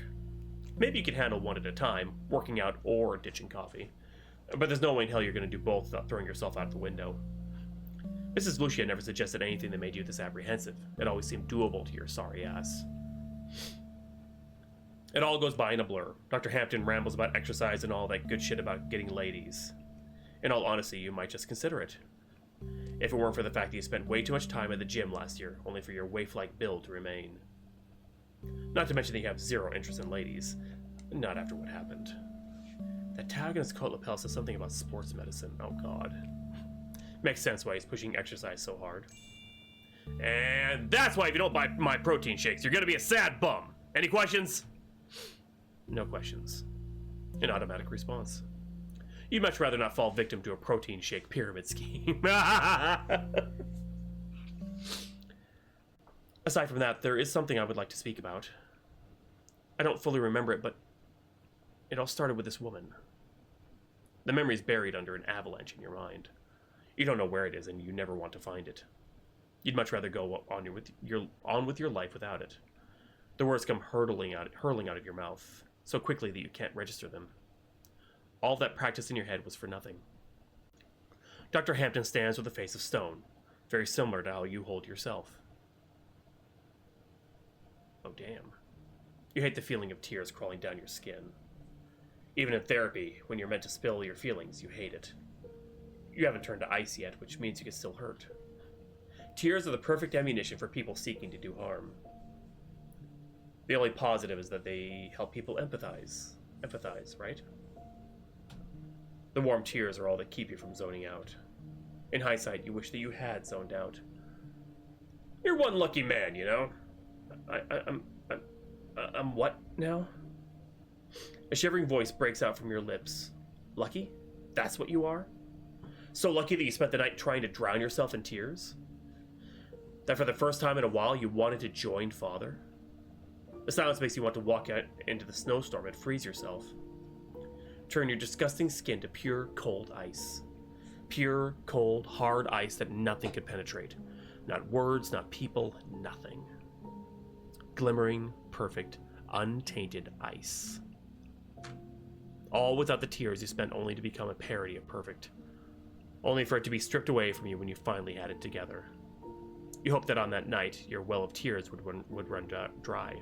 Maybe you can handle one at a time, working out or ditching coffee. But there's no way in hell you're gonna do both without throwing yourself out the window. Mrs. Lucia never suggested anything that made you this apprehensive. It always seemed doable to your sorry ass. It all goes by in a blur. Dr. Hampton rambles about exercise and all that good shit about getting ladies. In all honesty, you might just consider it. If it weren't for the fact that you spent way too much time at the gym last year, only for your waif-like build to remain. Not to mention that you have zero interest in ladies. Not after what happened. That tag on his coat lapel says something about sports medicine. Oh god. Makes sense why he's pushing exercise so hard. And that's why if you don't buy my protein shakes, you're gonna be a sad bum. Any questions? No questions. An automatic response. You'd much rather not fall victim to a protein shake pyramid scheme. Aside from that, there is something I would like to speak about. I don't fully remember it, but it all started with this woman. The memory's buried under an avalanche in your mind. You don't know where it is, and you never want to find it. You'd much rather go on with your life without it. The words come hurling out of your mouth so quickly that you can't register them. All that practice in your head was for nothing. Dr. Hampton stands with a face of stone, very similar to how you hold yourself. Oh, damn. You hate the feeling of tears crawling down your skin. Even in therapy, when you're meant to spill your feelings, you hate it. You haven't turned to ice yet, which means you can still hurt. Tears are the perfect ammunition for people seeking to do harm. The only positive is that they help people empathize. Empathize, right? The warm tears are all that keep you from zoning out. In hindsight, you wish that you had zoned out. You're one lucky man, you know? I'm what now? A shivering voice breaks out from your lips. Lucky? That's what you are? So lucky that you spent the night trying to drown yourself in tears? That for the first time in a while you wanted to join Father? The silence makes you want to walk out into the snowstorm and freeze yourself. Turn your disgusting skin to pure, cold ice. Pure, cold, hard ice that nothing could penetrate. Not words, not people, nothing. Glimmering, perfect, untainted ice. All without the tears you spent only to become a parody of perfect. Only for it to be stripped away from you when you finally had it together. You hoped that on that night, your well of tears would run dry.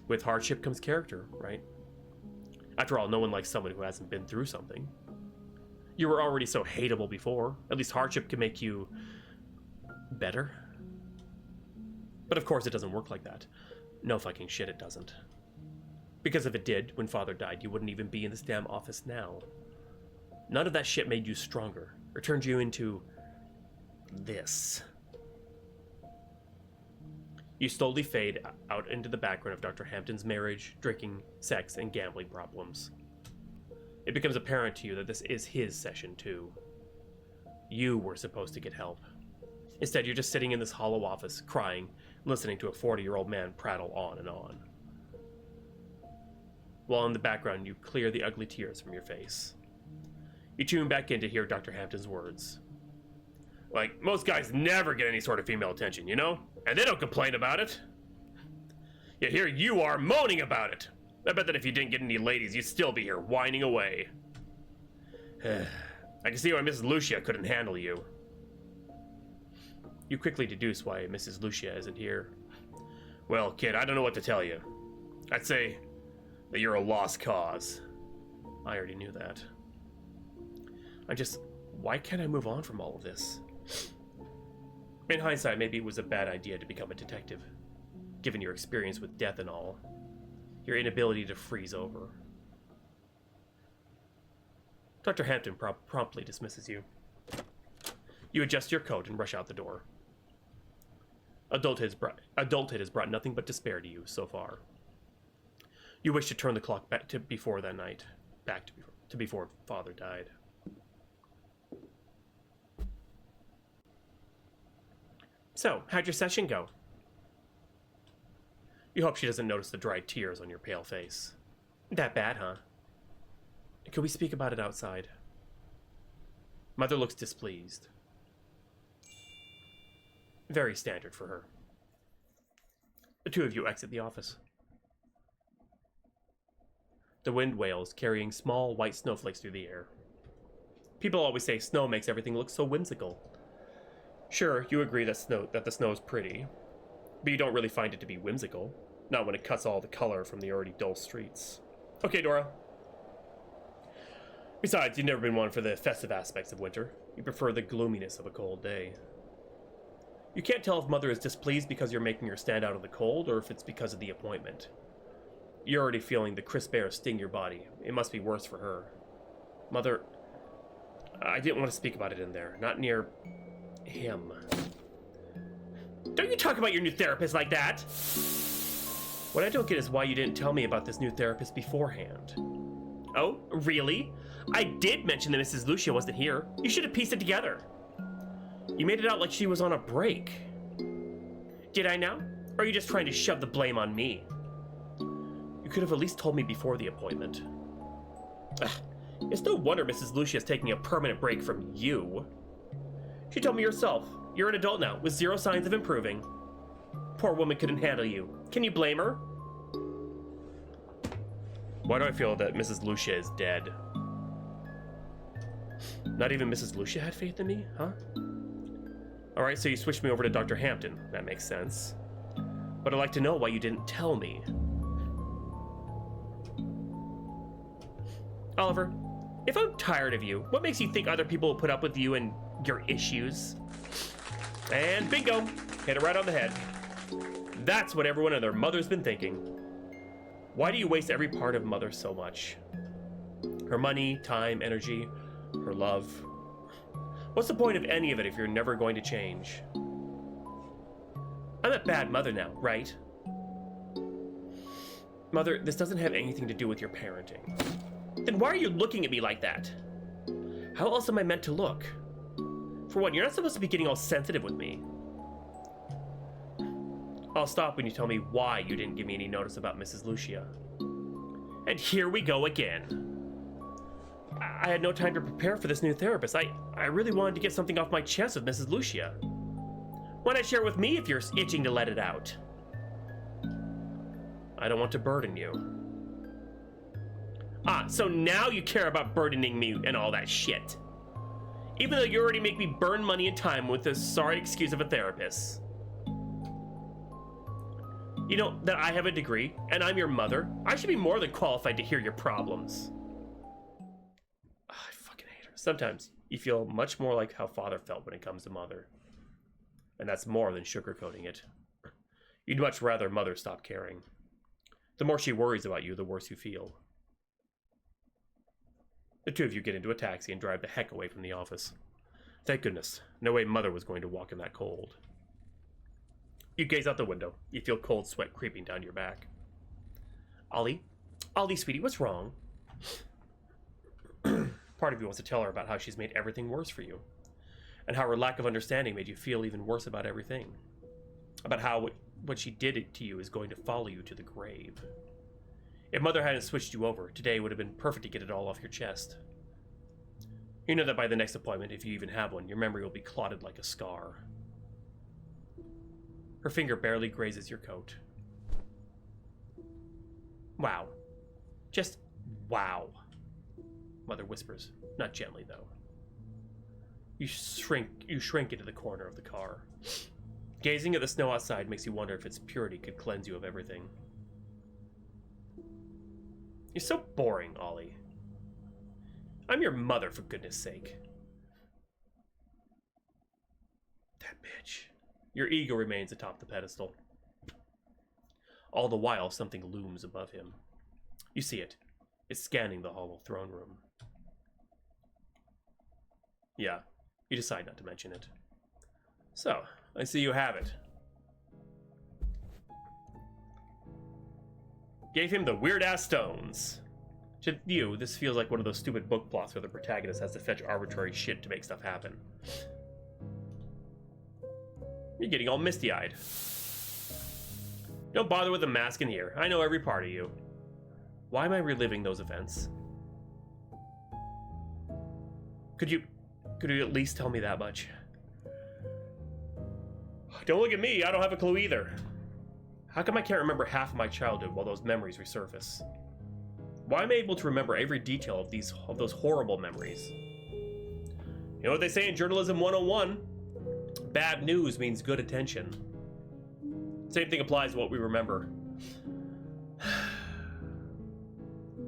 With hardship comes character, right? After all, no one likes someone who hasn't been through something. You were already so hateable before. At least hardship can make you better. But of course it doesn't work like that. No fucking shit it doesn't. Because if it did, when Father died, you wouldn't even be in this damn office now. None of that shit made you stronger, or turned you into this. You slowly fade out into the background of Dr. Hampton's marriage, drinking, sex, and gambling problems. It becomes apparent to you that this is his session too. You were supposed to get help. Instead, you're just sitting in this hollow office, crying, listening to a 40-year-old man prattle on and on. While in the background, you clear the ugly tears from your face. You tune back in to hear Dr. Hampton's words. Like, most guys never get any sort of female attention, you know? And they don't complain about it. Yet here you are moaning about it. I bet that if you didn't get any ladies, you'd still be here whining away. I can see why Mrs. Lucia couldn't handle you. You quickly deduce why Mrs. Lucia isn't here. Well, kid, I don't know what to tell you. I'd say that you're a lost cause. I already knew that. Why can't I move on from all of this? In hindsight, maybe it was a bad idea to become a detective, given your experience with death and all. Your inability to freeze over. Dr. Hampton promptly dismisses you. You adjust your coat and rush out the door. Adulthood has brought nothing but despair to you so far. You wish to turn the clock back to before that night, back to before Father died. So, how'd your session go? You hope she doesn't notice the dried tears on your pale face. That bad, huh? Could we speak about it outside? Mother looks displeased. Very standard for her. The two of you exit the office. The wind wails, carrying small white snowflakes through the air. People always say snow makes everything look so whimsical. Sure, you agree that the snow is pretty, but you don't really find it to be whimsical. Not when it cuts all the color from the already dull streets. Okay, Dora. Besides, you've never been one for the festive aspects of winter. You prefer the gloominess of a cold day. You can't tell if Mother is displeased because you're making her stand out of the cold, or if it's because of the appointment. You're already feeling the crisp air sting your body. It must be worse for her. Mother, I didn't want to speak about it in there. Not near him. Don't you talk about your new therapist like that! What I don't get is why you didn't tell me about this new therapist beforehand. Oh, really? I did mention that Mrs. Lucia wasn't here. You should have pieced it together. You made it out like she was on a break. Did I now? Or are you just trying to shove the blame on me? You could have at least told me before the appointment. Ugh, it's no wonder Mrs. Lucia is taking a permanent break from you. She told me herself. You're an adult now, with zero signs of improving. Poor woman couldn't handle you. Can you blame her? Why do I feel that Mrs. Lucia is dead? Not even Mrs. Lucia had faith in me, huh? Alright, so you switched me over to Dr. Hampton. That makes sense. But I'd like to know why you didn't tell me. Oliver, if I'm tired of you, what makes you think other people will put up with you and your issues? And bingo! Hit it right on the head. That's what everyone and their mother's been thinking. Why do you waste every part of Mother so much? Her money, time, energy, her love. What's the point of any of it if you're never going to change? I'm a bad mother now, right? Mother, this doesn't have anything to do with your parenting. Then why are you looking at me like that? How else am I meant to look? For one, you're not supposed to be getting all sensitive with me. I'll stop when you tell me why you didn't give me any notice about Mrs. Lucia. And here we go again. I had no time to prepare for this new therapist. I really wanted to get something off my chest with Mrs. Lucia. Why not share it with me if you're itching to let it out? I don't want to burden you. Ah, so now you care about burdening me and all that shit. Even though you already make me burn money and time with this sorry excuse of a therapist. You know that I have a degree, and I'm your mother. I should be more than qualified to hear your problems. I fucking hate her. Sometimes you feel much more like how father felt when it comes to mother. And that's more than sugarcoating it. You'd much rather mother stop caring. The more she worries about you, the worse you feel. The two of you get into a taxi and drive the heck away from the office. Thank goodness. No way mother was going to walk in that cold. You gaze out the window. You feel cold sweat creeping down your back. Ollie, sweetie, what's wrong? Part of you wants to tell her about how she's made everything worse for you. And how her lack of understanding made you feel even worse about everything. About how what she did to you is going to follow you to the grave. If mother hadn't switched you over, today would have been perfect to get it all off your chest. You know that by the next appointment, if you even have one, your memory will be clotted like a scar. Her finger barely grazes your coat. Wow. Just wow. Mother whispers, not gently though. You shrink into the corner of the car. Gazing at the snow outside makes you wonder if its purity could cleanse you of everything. You're so boring, Ollie. I'm your mother, for goodness sake. That bitch. Your ego remains atop the pedestal. All the while, something looms above him. You see it. It's scanning the hollow throne room. Yeah, you decide not to mention it. So, I see you have it. Gave him the weird-ass stones. To you, this feels like one of those stupid book plots where the protagonist has to fetch arbitrary shit to make stuff happen. You're getting all misty-eyed. Don't bother with the mask in here. I know every part of you. Why am I reliving those events? Could you at least tell me that much? Don't look at me. I don't have a clue either. How come I can't remember half of my childhood while those memories resurface? Why am I able to remember every detail of those horrible memories? You know what they say in Journalism 101? Bad news means good attention. Same thing applies to what we remember.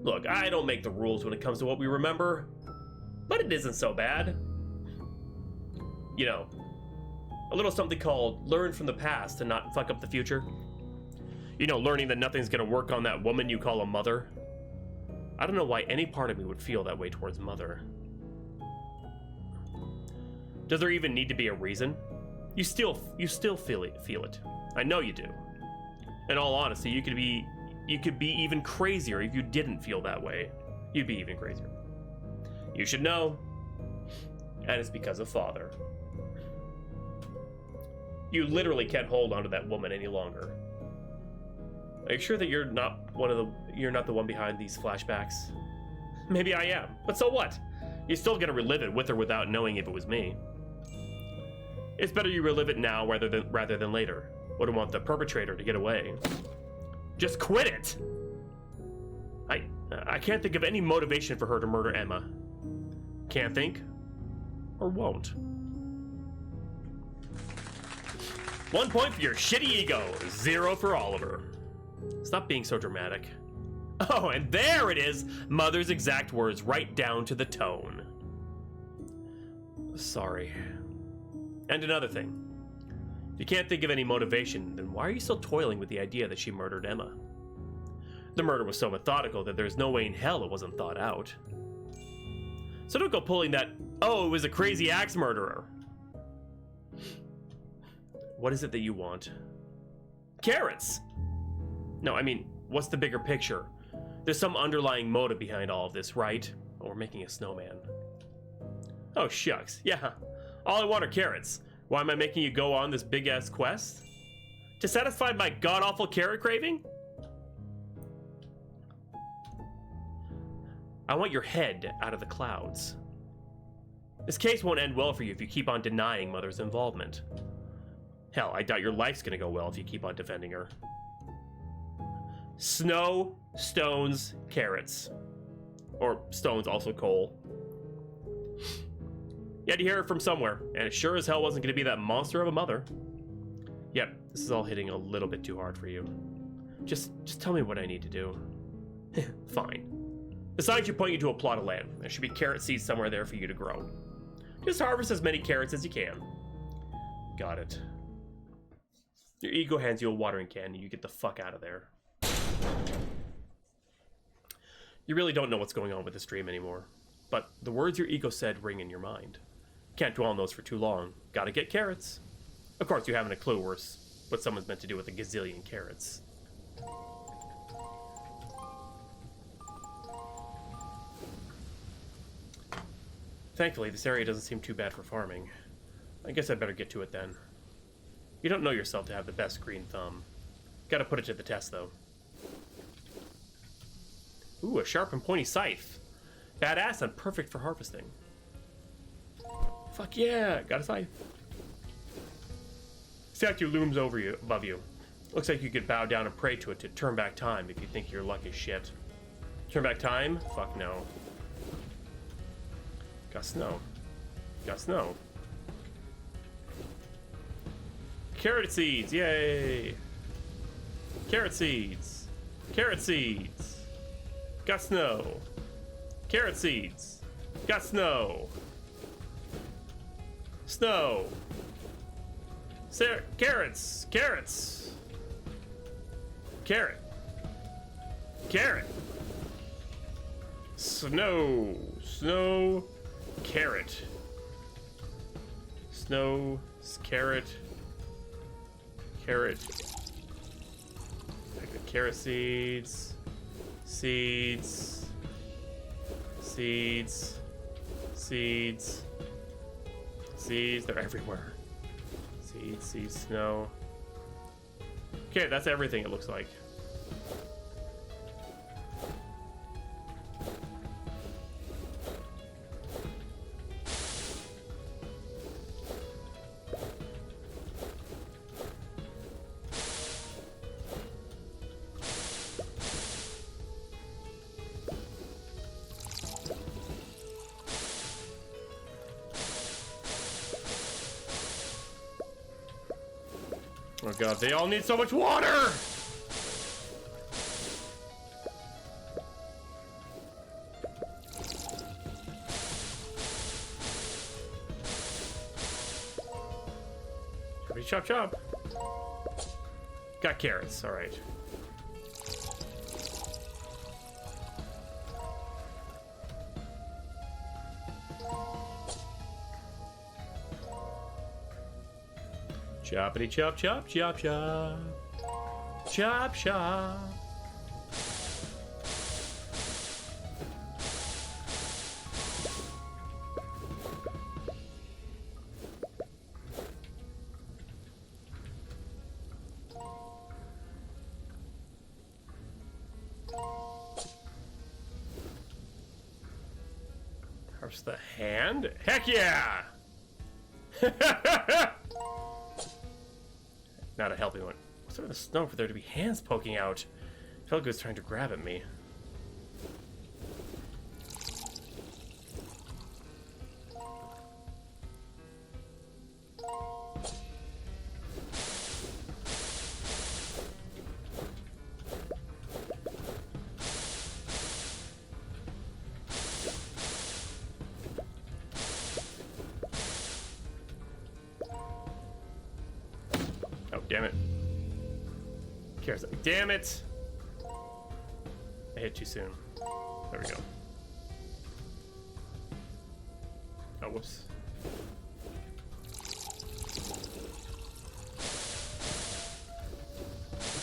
Look, I don't make the rules when it comes to what we remember, but it isn't so bad. You know, a little something called learn from the past and not fuck up the future. You know, learning that nothing's gonna work on that woman you call a mother. I don't know why any part of me would feel that way towards mother. Does there even need to be a reason? You still feel it. I know you do. In all honesty, you could be even crazier if you didn't feel that way. You'd be even crazier. You should know. And it's because of father. You literally can't hold on to that woman any longer. Are you sure that you're not the one behind these flashbacks? Maybe I am, but so what? You're still gonna relive it with or without knowing if it was me. It's better you relive it now rather than later. Wouldn't want the perpetrator to get away. Just quit it! I can't think of any motivation for her to murder Emma. Can't think, or won't. 1 point for your shitty ego, 0 for Oliver. Stop being so dramatic. Oh, and there it is! Mother's exact words, right down to the tone. Sorry. And another thing. If you can't think of any motivation, then why are you still toiling with the idea that she murdered Emma? The murder was so methodical that there's no way in hell it wasn't thought out. So don't go pulling that, oh, it was a crazy axe murderer. What is it that you want? Carrots! No, I mean, what's the bigger picture? There's some underlying motive behind all of this, right? Oh, we're making a snowman. Oh, shucks. Yeah, all I want are carrots. Why am I making you go on this big-ass quest? To satisfy my god-awful carrot craving? I want your head out of the clouds. This case won't end well for you if you keep on denying Mother's involvement. Hell, I doubt your life's gonna go well if you keep on defending her. Snow, stones, carrots. Or stones, also coal. You had to hear it from somewhere, and it sure as hell wasn't gonna be that monster of a mother. Yep, this is all hitting a little bit too hard for you. Just tell me what I need to do. Fine. Besides, you're pointing to a plot of land. There should be carrot seeds somewhere there for you to grow. Just harvest as many carrots as you can. Got it. Your ego hands you a watering can and you get the fuck out of there. You really don't know what's going on with this dream anymore. But the words your ego said ring in your mind. Can't dwell on those for too long. Gotta get carrots. Of course, you haven't a clue what someone's meant to do with a gazillion carrots. Thankfully, this area doesn't seem too bad for farming. I guess I'd better get to it then. You don't know yourself to have the best green thumb. Gotta put it to the test, though. Ooh, a sharp and pointy scythe. Badass and perfect for harvesting. Fuck yeah, got a scythe. Statue looms above you. Looks like you could bow down and pray to it to turn back time if you think your luck is shit. Turn back time? Fuck no. Got snow. Got snow. Carrot seeds, yay! Carrot seeds. Carrot seeds. Got snow. Carrot seeds. Got snow. Snow. Carrots. Carrots. Carrot. Carrot. Snow. Snow. Carrot. Snow. Carrot. Carrot. Carrot seeds. Seeds. Seeds. Seeds. Seeds. They're everywhere. Seeds, seeds, snow. Okay, that's everything it looks like. Oh god, they all need so much water! Chop chop. Got carrots, alright. Choppity chop chop chop chop. Chop chop. Harvest the hand? Heck yeah! Not a healthy one. What's over the snow for there to be hands poking out? I felt like it was trying to grab at me. Damn it. Cares. Damn it! I hit too soon. There we go. Oh, whoops.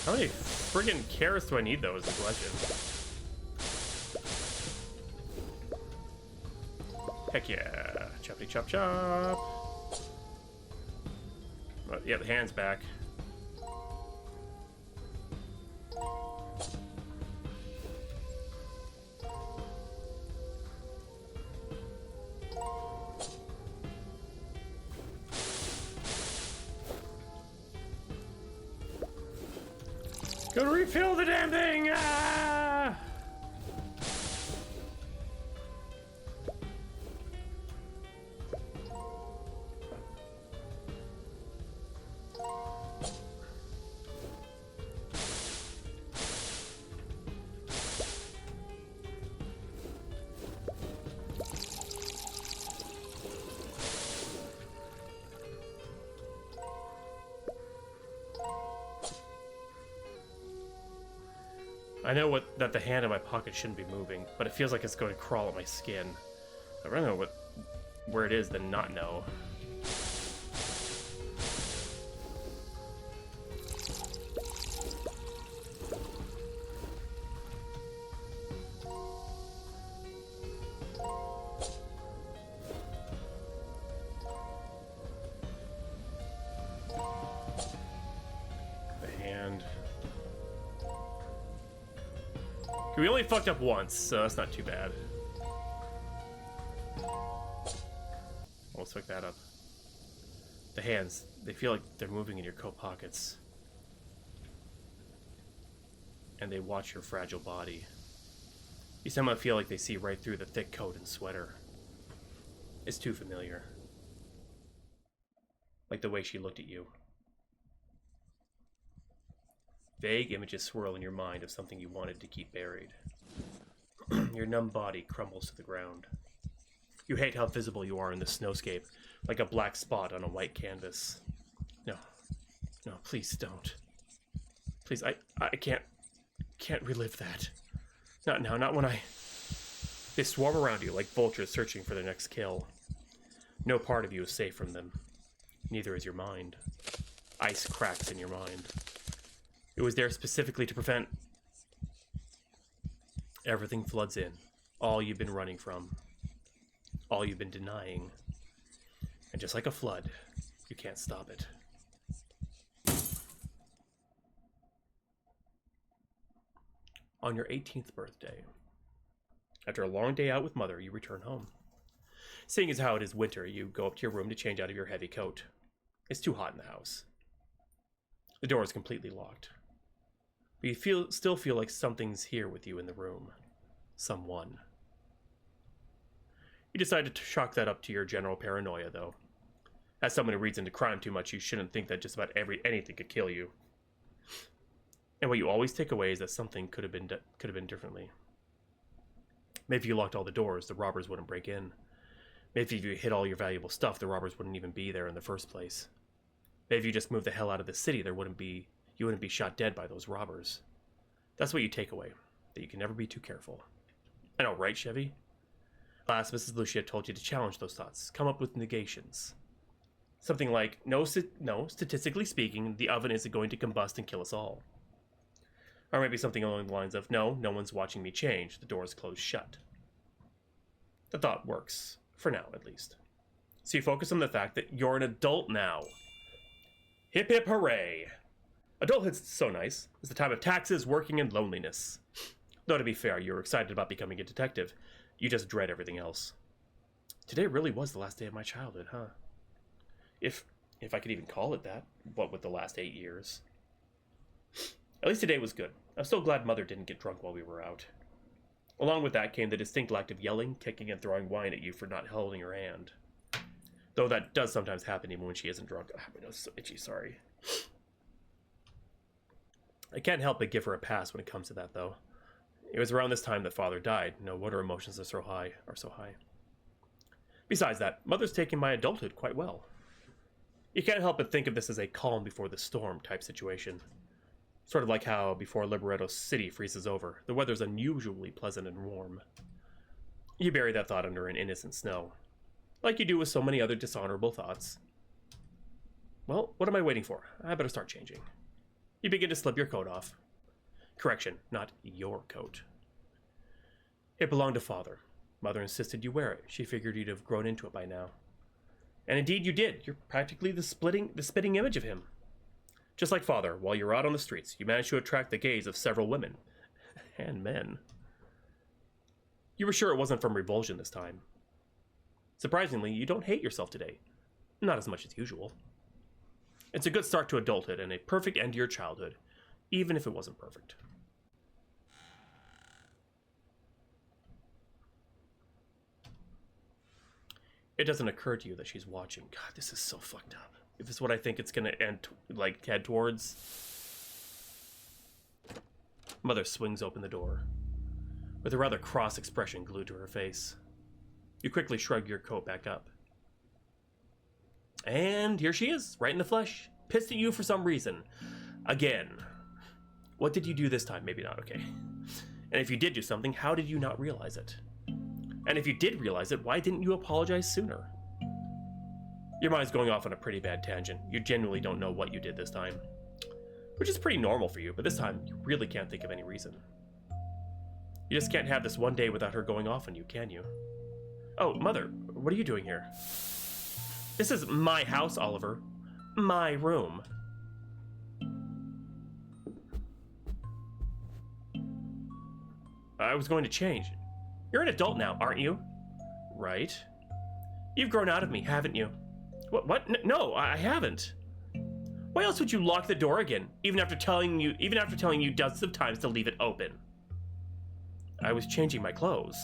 How many friggin' carrots do I need, though, is the question. Heck yeah. Choppity chop chop. Oh, yeah, the hand's back. Go refill the damn thing! Ah! I know that the hand in my pocket shouldn't be moving, but it feels like it's going to crawl at my skin. I'd rather know where it is than not know. We only fucked up once, so that's not too bad. Almost fucked that up. The hands, they feel like they're moving in your coat pockets. And they watch your fragile body. You somehow feel like they see right through the thick coat and sweater. It's too familiar. Like the way she looked at you. Vague images swirl in your mind of something you wanted to keep buried. Your numb body crumbles to the ground. You hate how visible you are in the snowscape, like a black spot on a white canvas. No, please don't. Please, I can't relive that. Not now, not when I... They swarm around you like vultures searching for their next kill. No part of you is safe from them. Neither is your mind. Ice cracks in your mind. It was there specifically to prevent... Everything floods in. All you've been running from. All you've been denying. And just like a flood, you can't stop it. On your 18th birthday, after a long day out with Mother, you return home. Seeing as how it is winter, you go up to your room to change out of your heavy coat. It's too hot in the house. The door is completely locked. But you still feel like something's here with you in the room. Someone. You decide to chalk that up to your general paranoia, though. As someone who reads into crime too much, you shouldn't think that just about anything could kill you. And what you always take away is that something could have been differently. Maybe if you locked all the doors, the robbers wouldn't break in. Maybe if you hid all your valuable stuff, the robbers wouldn't even be there in the first place. Maybe if you just moved the hell out of the city, you wouldn't be shot dead by those robbers. That's what you take away, that you can never be too careful. I know, right, Chevy? Last Mrs. Lucia told you to challenge those thoughts, come up with negations. Something like, no, statistically speaking, the oven isn't going to combust and kill us all. Or maybe something along the lines of, no one's watching me change, the door is closed shut. The thought works, for now at least. So you focus on the fact that you're an adult now. Hip hip hooray! Adulthood's so nice. It's the time of taxes, working, and loneliness. Though to be fair, you're excited about becoming a detective. You just dread everything else. Today really was the last day of my childhood, huh? If I could even call it that, what with the last 8 years. At least today was good. I'm still glad Mother didn't get drunk while we were out. Along with that came the distinct act of yelling, kicking, and throwing wine at you for not holding her hand. Though that does sometimes happen even when she isn't drunk. My nose is so itchy, sorry. I can't help but give her a pass when it comes to that, though. It was around this time that Father died. No wonder emotions are so high. Besides that, Mother's taking my adulthood quite well. You can't help but think of this as a calm before the storm type situation. Sort of like how, before Liberato City freezes over, the weather's unusually pleasant and warm. You bury that thought under an innocent snow. Like you do with so many other dishonorable thoughts. Well, what am I waiting for? I better start changing. You begin to slip your coat off. Correction, not your coat. It belonged to Father. Mother insisted you wear it. She figured you'd have grown into it by now. And indeed you did. You're practically the spitting image of him. Just like Father, while you're out on the streets, you managed to attract the gaze of several women. And men. You were sure it wasn't from revulsion this time. Surprisingly, you don't hate yourself today. Not as much as usual. It's a good start to adulthood and a perfect end to your childhood. even if it wasn't perfect. It doesn't occur to you that she's watching. God, this is so fucked up. If it's what I think it's gonna end, like, head towards. Mother swings open the door, with a rather cross expression glued to her face. You quickly shrug your coat back up. And here she is, right in the flesh, pissed at you for some reason. Again. What did you do this time? Maybe not, okay. And if you did do something, how did you not realize it? And if you did realize it, why didn't you apologize sooner? Your mind's going off on a pretty bad tangent. You genuinely don't know what you did this time. Which is pretty normal for you, but this time, you really can't think of any reason. You just can't have this one day without her going off on you, can you? Oh, Mother, what are you doing here? This is my house, Oliver. My room. I was going to change. You're an adult now, aren't you? Right. You've grown out of me, haven't you? What? No, I haven't. Why else would you lock the door again, even after telling you dozens of times to leave it open? I was changing my clothes.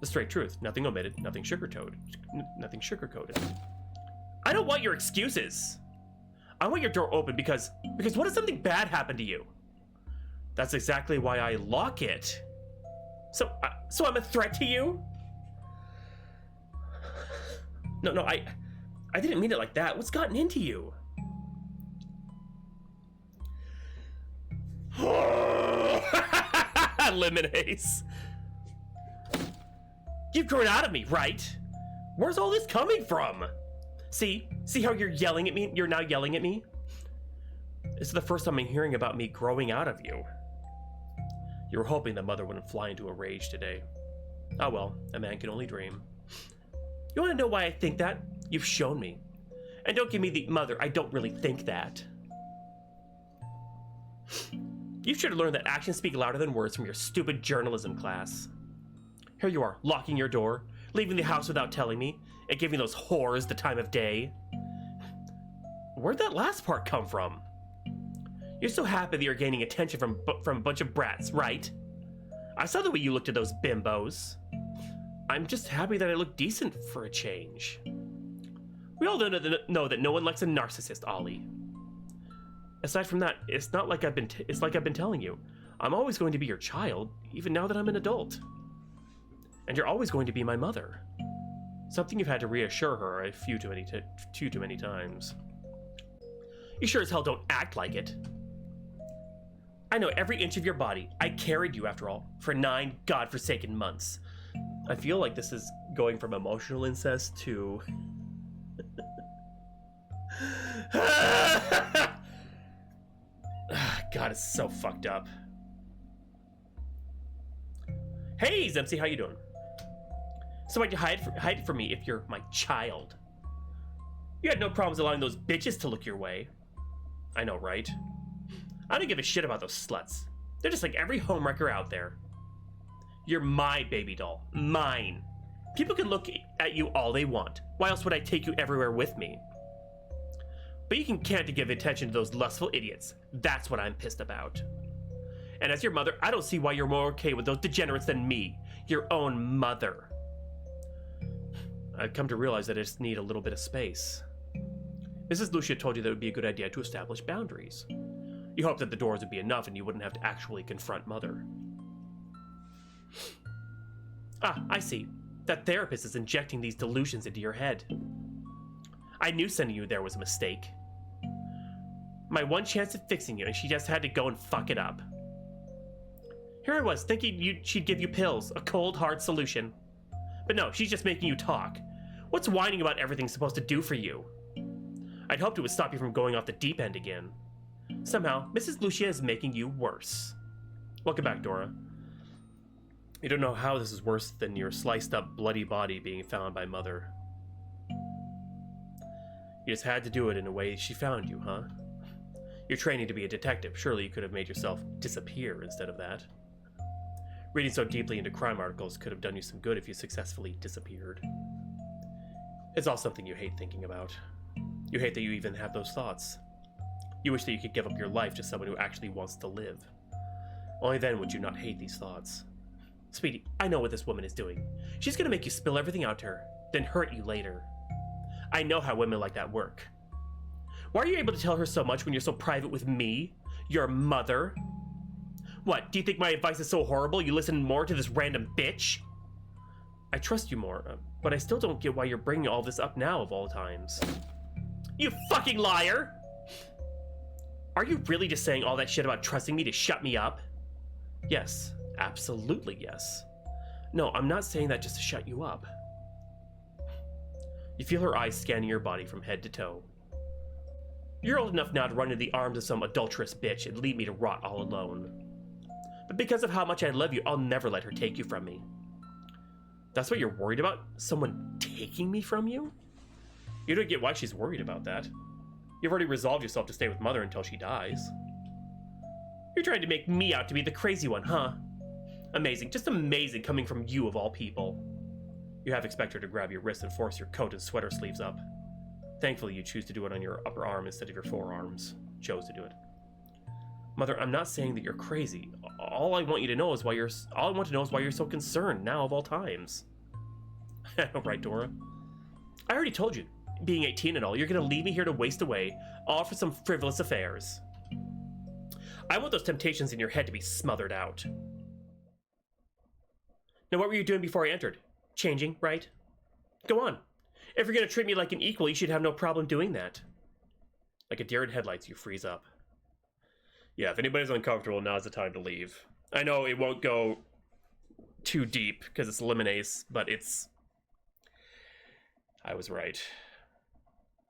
The straight truth, nothing omitted, nothing sugarcoated. I don't want your excuses. I want your door open because what if something bad happened to you? That's exactly why I lock it. So I'm a threat to you? No, I didn't mean it like that. What's gotten into you? LiminAce. You've grown out of me, right? Where's all this coming from? See how you're yelling at me? You're now yelling at me? This is the first time I'm hearing about me growing out of you. You were hoping that Mother wouldn't fly into a rage today. Oh well, a man can only dream. You want to know why I think that? You've shown me. And don't give me the Mother, I don't really think that. You should have learned that actions speak louder than words from your stupid journalism class. Here you are, locking your door, leaving the house without telling me, and giving those whores the time of day. Where'd that last part come from? You're so happy that you're gaining attention from a bunch of brats, right? I saw the way you looked at those bimbos. I'm just happy that I look decent for a change. We all know that no one likes a narcissist, Ollie. Aside from that, it's like I've been telling you. I'm always going to be your child, even now that I'm an adult. And you're always going to be my mother. Something you've had to reassure her a few too many times. You sure as hell don't act like it. I know every inch of your body. I carried you, after all, for 9 godforsaken months. I feel like this is going from emotional incest to... God, it's so fucked up. Hey, Zempsy, how you doing? So why'd you hide it from me if you're my child? You had no problems allowing those bitches to look your way. I know, right? I don't give a shit about those sluts. They're just like every homewrecker out there. You're my baby doll. Mine. People can look at you all they want. Why else would I take you everywhere with me? But you can't give attention to those lustful idiots. That's what I'm pissed about. And as your mother, I don't see why you're more okay with those degenerates than me. Your own mother. I've come to realize that I just need a little bit of space. Mrs. Lucia told you that it would be a good idea to establish boundaries. You hoped that the doors would be enough and you wouldn't have to actually confront Mother. Ah, I see. That therapist is injecting these delusions into your head. I knew sending you there was a mistake. My one chance at fixing you, and she just had to go and fuck it up. Here I was, thinking she'd give you pills, a cold, hard solution. But no, she's just making you talk. What's whining about everything supposed to do for you? I'd hoped it would stop you from going off the deep end again. Somehow, Mrs. Lucia is making you worse. Welcome back, Dora. You don't know how this is worse than your sliced up, bloody body being found by Mother. You just had to do it in a way she found you, huh? You're training to be a detective. Surely you could have made yourself disappear instead of that. Reading so deeply into crime articles could have done you some good if you successfully disappeared. It's all something you hate thinking about. You hate that you even have those thoughts. You wish that you could give up your life to someone who actually wants to live. Only then would you not hate these thoughts. Sweetie, I know what this woman is doing. She's gonna make you spill everything out to her, then hurt you later. I know how women like that work. Why are you able to tell her so much when you're so private with me? Your mother? What, do you think my advice is so horrible you listen more to this random bitch? I trust you more, but I still don't get why you're bringing all this up now of all times. You fucking liar! Are you really just saying all that shit about trusting me to shut me up? Yes, absolutely yes. No, I'm not saying that just to shut you up. You feel her eyes scanning your body from head to toe. You're old enough now to run into the arms of some adulterous bitch and leave me to rot all alone. But because of how much I love you, I'll never let her take you from me. That's what you're worried about? Someone taking me from you? You don't get why she's worried about that. You've already resolved yourself to stay with Mother until she dies. You're trying to make me out to be the crazy one, huh? Amazing, just amazing coming from you of all people. You half expect her to grab your wrist and force your coat and sweater sleeves up. Thankfully, you choose to do it on your upper arm instead of your forearms. Chose to do it. Mother, I'm not saying that you're crazy. All I want to know is why you're so concerned now of all times. Right, Dora? I already told you, being 18 and all, you're gonna leave me here to waste away, all for some frivolous affairs. I want those temptations in your head to be smothered out. Now, what were you doing before I entered? Changing, right? Go on. If you're gonna treat me like an equal, you should have no problem doing that. Like a deer in headlights, you freeze up. Yeah, if anybody's uncomfortable, now's the time to leave. I know it won't go too deep because it's LiminAce, but it's... I was right.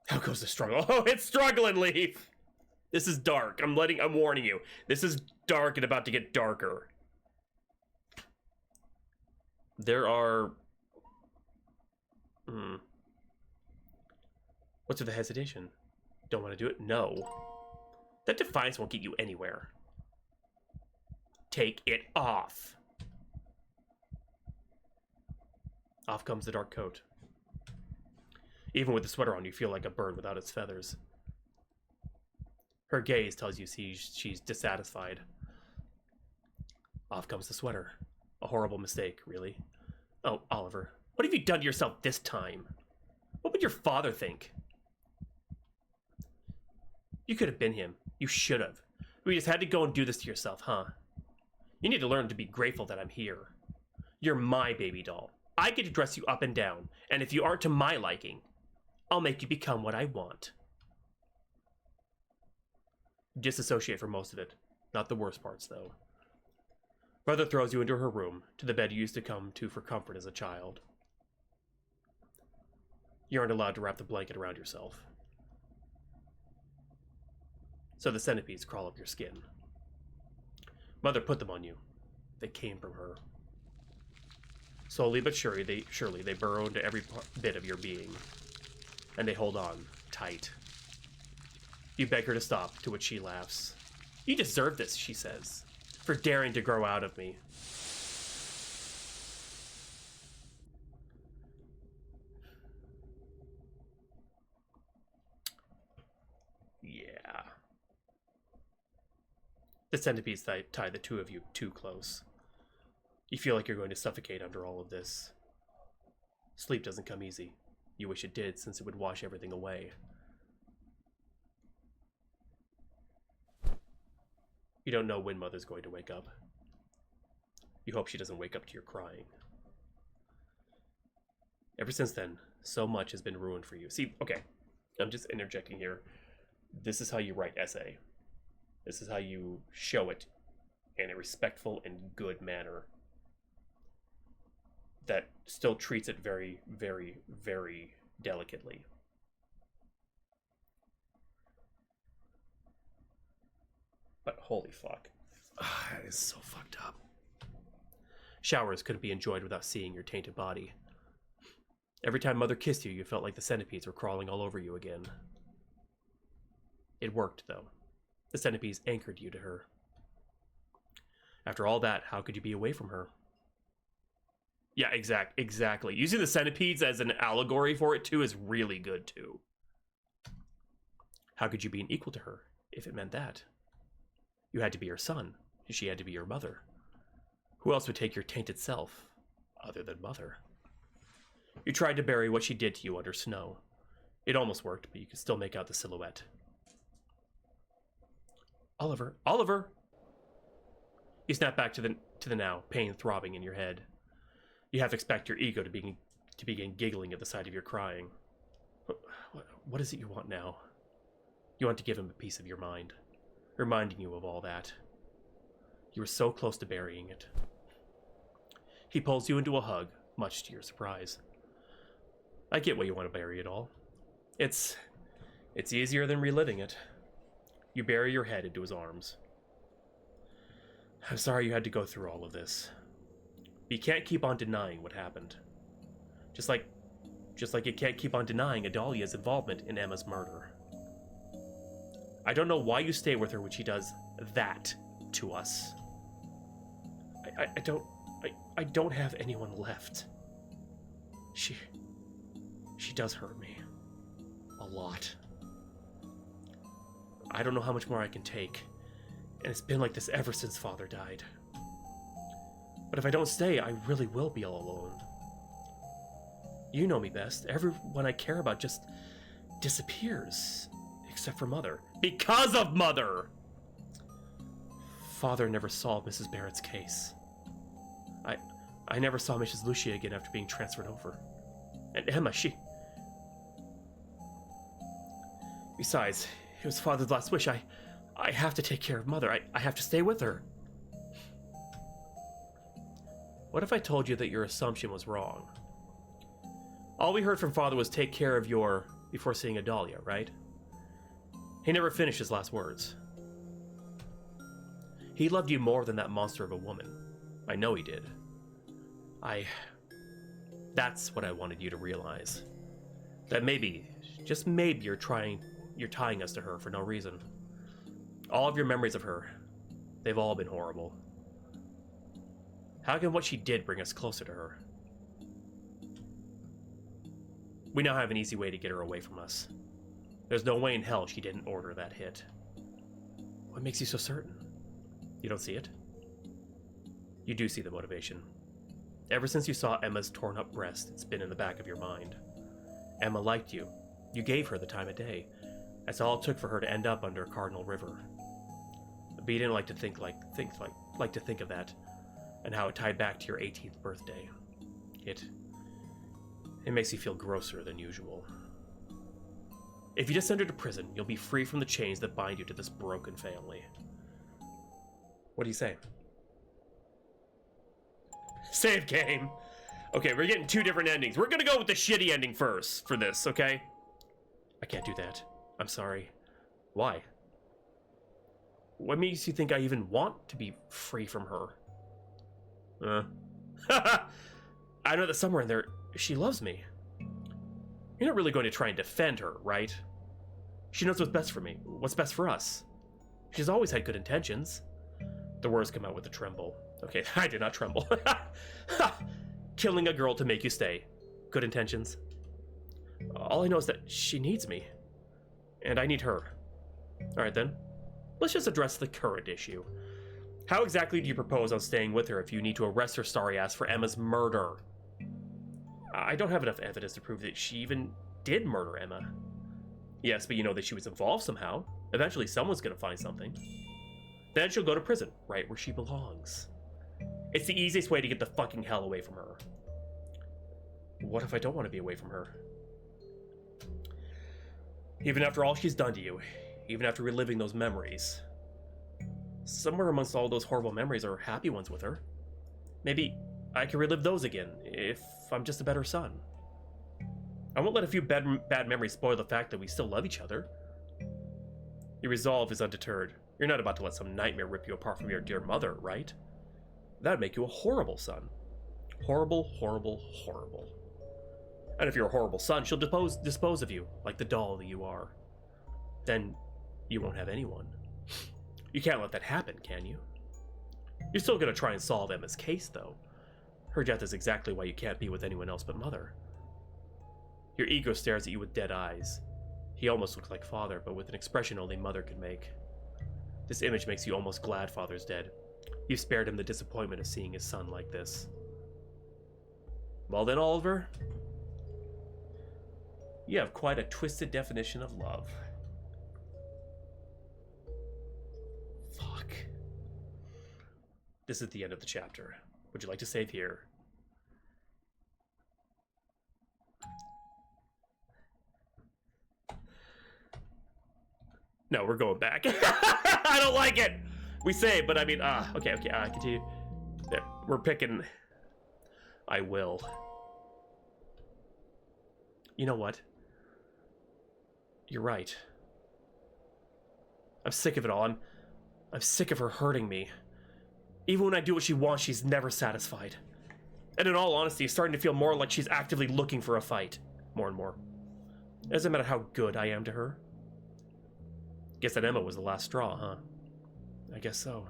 How goes the struggle? Oh, it's struggling, Leaf! This is dark. I'm warning you. This is dark and about to get darker. There are... What's with the hesitation? Don't want to do it? No. That defiance won't get you anywhere. Take it off. Off comes the dark coat. Even with the sweater on, you feel like a bird without its feathers. Her gaze tells you she's dissatisfied. Off comes the sweater. A horrible mistake, really. Oh, Oliver, what have you done to yourself this time? What would your father think? You could have been him. You should have. We just had to go and do this to yourself, huh? You need to learn to be grateful that I'm here. You're my baby doll. I get to dress you up and down, and if you aren't to my liking, I'll make you become what I want. Disassociate for most of it. Not the worst parts, though. Mother throws you into her room, to the bed you used to come to for comfort as a child. You aren't allowed to wrap the blanket around yourself. So the centipedes crawl up your skin. Mother put them on you. They came from her. Slowly but surely they burrow into every bit of your being. And they hold on, tight. You beg her to stop, to which she laughs. You deserve this, she says, for daring to grow out of me. Yeah. The centipedes tie the two of you too close. You feel like you're going to suffocate under all of this. Sleep doesn't come easy. You wish it did, since it would wash everything away. You don't know when Mother's going to wake up. You hope she doesn't wake up to your crying. Ever since then, so much has been ruined for you. See, okay, I'm just interjecting here. This is how you write essay. This is how you show it in a respectful and good manner that still treats it very, very, very delicately. But holy fuck. That is so fucked up. Showers couldn't be enjoyed without seeing your tainted body. Every time Mother kissed you, you felt like the centipedes were crawling all over you again. It worked, though. The centipedes anchored you to her. After all that, how could you be away from her? Yeah, exactly. Using the centipedes as an allegory for it, too, is really good, too. How could you be an equal to her? if it meant that. You had to be her son. She had to be your mother. Who else would take your tainted self, other than mother? You tried to bury what she did to you under snow. It almost worked, but you could still make out the silhouette. Oliver! Oliver! You snap back to the now, pain throbbing in your head. You half expect your ego to begin giggling at the sight of your crying. What is it you want now? You want to give him a piece of your mind, reminding you of all that. You were so close to burying it. He pulls you into a hug, much to your surprise. I get why you want to bury it all. It's easier than reliving it. You bury your head into his arms. I'm sorry you had to go through all of this. But you can't keep on denying what happened. Just like you can't keep on denying Adalia's involvement in Emma's murder. I don't know why you stay with her when she does that to us. I don't have anyone left. She does hurt me. A lot. I don't know how much more I can take. And it's been like this ever since Father died. But if I don't stay, I really will be all alone. You know me best. Everyone I care about just disappears. Except for Mother. Because of Mother! Father never solved Mrs. Barrett's case. I never saw Mrs. Lucia again after being transferred over. And Emma, Besides, it was Father's last wish. I have to take care of Mother. I have to stay with her. What if I told you that your assumption was wrong? All we heard from Father was take care of before seeing Adalia, right? He never finished his last words. He loved you more than that monster of a woman. I know he did. That's what I wanted you to realize. That maybe, just maybe, you're tying us to her for no reason. All of your memories of her, they've all been horrible. How can what she did bring us closer to her? We now have an easy way to get her away from us. There's no way in hell she didn't order that hit. What makes you so certain? You don't see it? You do see the motivation. Ever since you saw Emma's torn up breast, it's been in the back of your mind. Emma liked you. You gave her the time of day. That's all it took for her to end up under Cardinal River. But you didn't like to think of that, and how it tied back to your 18th birthday. It makes you feel grosser than usual. If you just send her to prison, you'll be free from the chains that bind you to this broken family. What do you say? Save game! Okay, we're getting two different endings. We're gonna go with the shitty ending first for this, okay? I can't do that. I'm sorry. Why? What makes you think I even want to be free from her? I know that somewhere in there, she loves me. You're not really going to try and defend her, right? She knows what's best for me, what's best for us. She's always had good intentions. The words come out with a tremble. Okay, I did not tremble. Killing a girl to make you stay. Good intentions. All I know is that she needs me. And I need her. Alright then. Let's just address the current issue. How exactly do you propose on staying with her if you need to arrest her sorry ass for Emma's murder? I don't have enough evidence to prove that she even did murder Emma. Yes, but you know that she was involved somehow. Eventually someone's gonna find something. Then she'll go to prison, right where she belongs. It's the easiest way to get the fucking hell away from her. What if I don't want to be away from her? Even after all she's done to you, even after reliving those memories, somewhere amongst all those horrible memories are happy ones with her. Maybe I can relive those again, if I'm just a better son. I won't let a few bad memories spoil the fact that we still love each other. Your resolve is undeterred. You're not about to let some nightmare rip you apart from your dear mother, right? That'd make you a horrible son. Horrible, horrible, horrible. And if you're a horrible son, she'll dispose of you, like the doll that you are. Then you won't have anyone. You can't let that happen, can you? You're still gonna try and solve Emma's case, though. Her death is exactly why you can't be with anyone else but Mother. Your ego stares at you with dead eyes. He almost looks like Father, but with an expression only Mother could make. This image makes you almost glad Father's dead. You've spared him the disappointment of seeing his son like this. Well then, Oliver, you have quite a twisted definition of love. Fuck. This is the end of the chapter. Would you like to save here? No, we're going back. I don't like it. We save, but I mean, okay, continue. There, we're picking. I will. You know what? You're right. I'm sick of it all. I'm sick of her hurting me. Even when I do what she wants, she's never satisfied. And in all honesty, it's starting to feel more like she's actively looking for a fight. More and more. It doesn't matter how good I am to her. Guess that Emma was the last straw, huh? I guess so.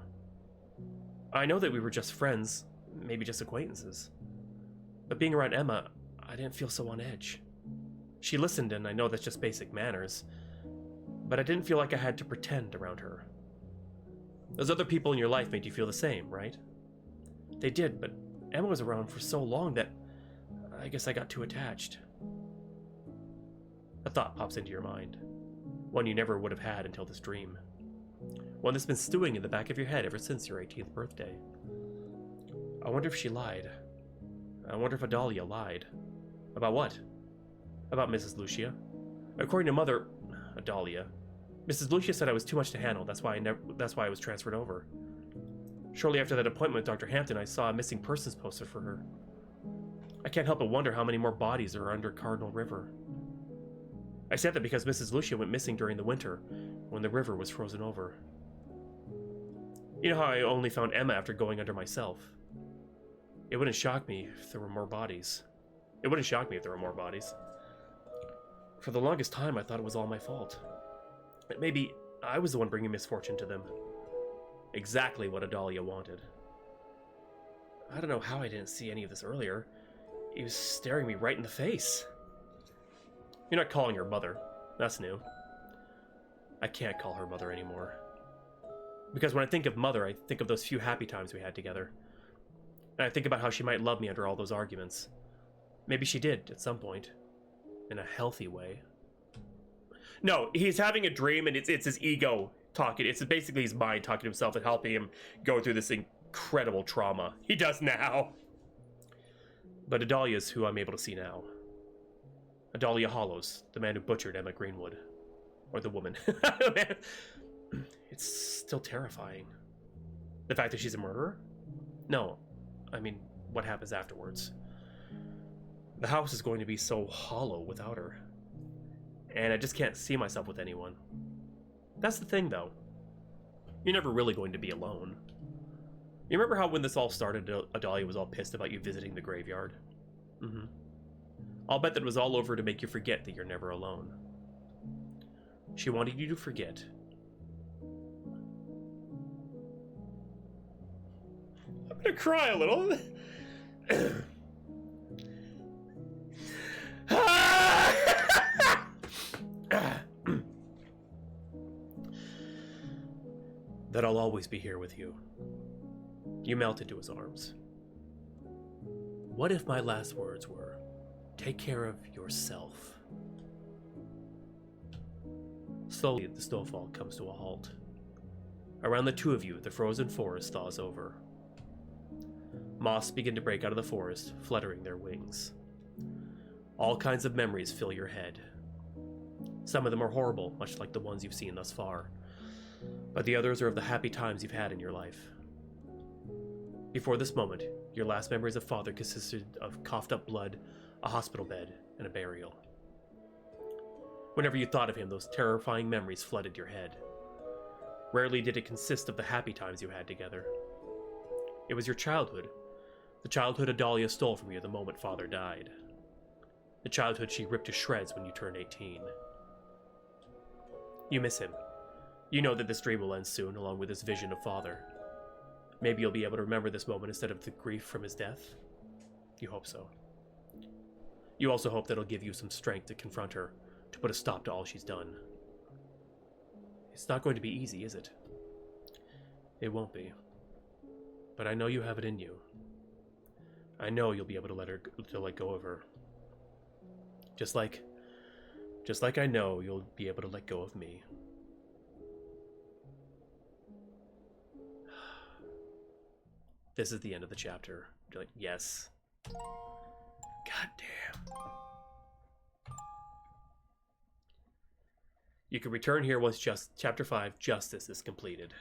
I know that we were just friends, maybe just acquaintances. But being around Emma, I didn't feel so on edge. She listened, and I know that's just basic manners. But I didn't feel like I had to pretend around her. Those other people in your life made you feel the same, right? They did, but Emma was around for so long that I guess I got too attached. A thought pops into your mind. One you never would have had until this dream. One that's been stewing in the back of your head ever since your 18th birthday. I wonder if she lied. I wonder if Adalia lied. About what? About Mrs. Lucia. According to Mother Adalia, Mrs. Lucia said I was too much to handle. That's why I was transferred over. Shortly after that appointment with Dr. Hampton, I saw a missing persons poster for her. I can't help but wonder how many more bodies are under Cardinal River. I said that because Mrs. Lucia went missing during the winter, when the river was frozen over. You know how I only found Emma after going under myself? It wouldn't shock me if there were more bodies. It wouldn't shock me if there were more bodies. For the longest time, I thought it was all my fault. That maybe I was the one bringing misfortune to them. Exactly what Adalia wanted. I don't know how I didn't see any of this earlier. He was staring me right in the face. You're not calling her mother. That's new. I can't call her mother anymore. Because when I think of mother, I think of those few happy times we had together. And I think about how she might love me under all those arguments. Maybe she did, at some point. In a healthy way. No, he's having a dream and it's his ego talking. It's basically his mind talking to himself and helping him go through this incredible trauma he does now. But Adalia's who I'm able to see now. Adalia Hollows, the man who butchered Emma Greenwood. Or the woman. Man, it's still terrifying. The fact that she's a murderer? No. I mean, what happens afterwards? The house is going to be so hollow without her. And I just can't see myself with anyone. That's the thing, though. You're never really going to be alone. You remember how when this all started, Adalia was all pissed about you visiting the graveyard? Mm-hmm. I'll bet that it was all over to make you forget that you're never alone. She wanted you to forget. I'm gonna cry a little. That I'll always be here with you. You melt into his arms. What if my last words were, take care of yourself? Slowly, the snowfall comes to a halt. Around the two of you, the frozen forest thaws over. Moths begin to break out of the forest, fluttering their wings. All kinds of memories fill your head. Some of them are horrible, much like the ones you've seen thus far, but the others are of the happy times you've had in your life. Before this moment, your last memories of father consisted of coughed up blood, a hospital bed, and a burial. Whenever you thought of him, those terrifying memories flooded your head. Rarely did it consist of the happy times you had together. It was your childhood, the childhood Adalia stole from you the moment father died. The childhood she ripped to shreds when you turned 18. You miss him. You know that this dream will end soon, along with this vision of father. Maybe you'll be able to remember this moment instead of the grief from his death. You hope so. You also hope that it'll give you some strength to confront her, to put a stop to all she's done. It's not going to be easy, is it? It won't be. But I know you have it in you. I know you'll be able to let go of her. Just like I know you'll be able to let go of me. This is the end of the chapter. You're like, yes. God damn. You can return here once Chapter 5, Justice, is completed.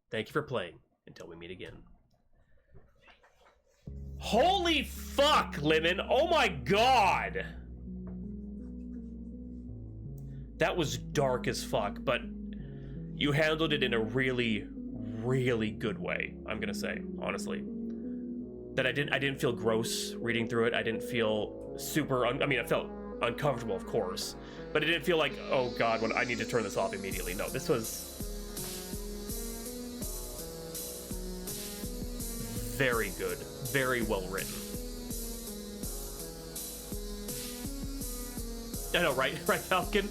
Thank you for playing. Until we meet again. Holy fuck, Lemon! Oh my god! That was dark as fuck, but you handled it in a really, really good way, I'm gonna say, honestly. That I didn't feel gross reading through it. I didn't feel super, I mean, I felt uncomfortable, of course, but it didn't feel like, oh god, when I need to turn this off immediately. No, this was very good, very well written. I know, right, Falcon?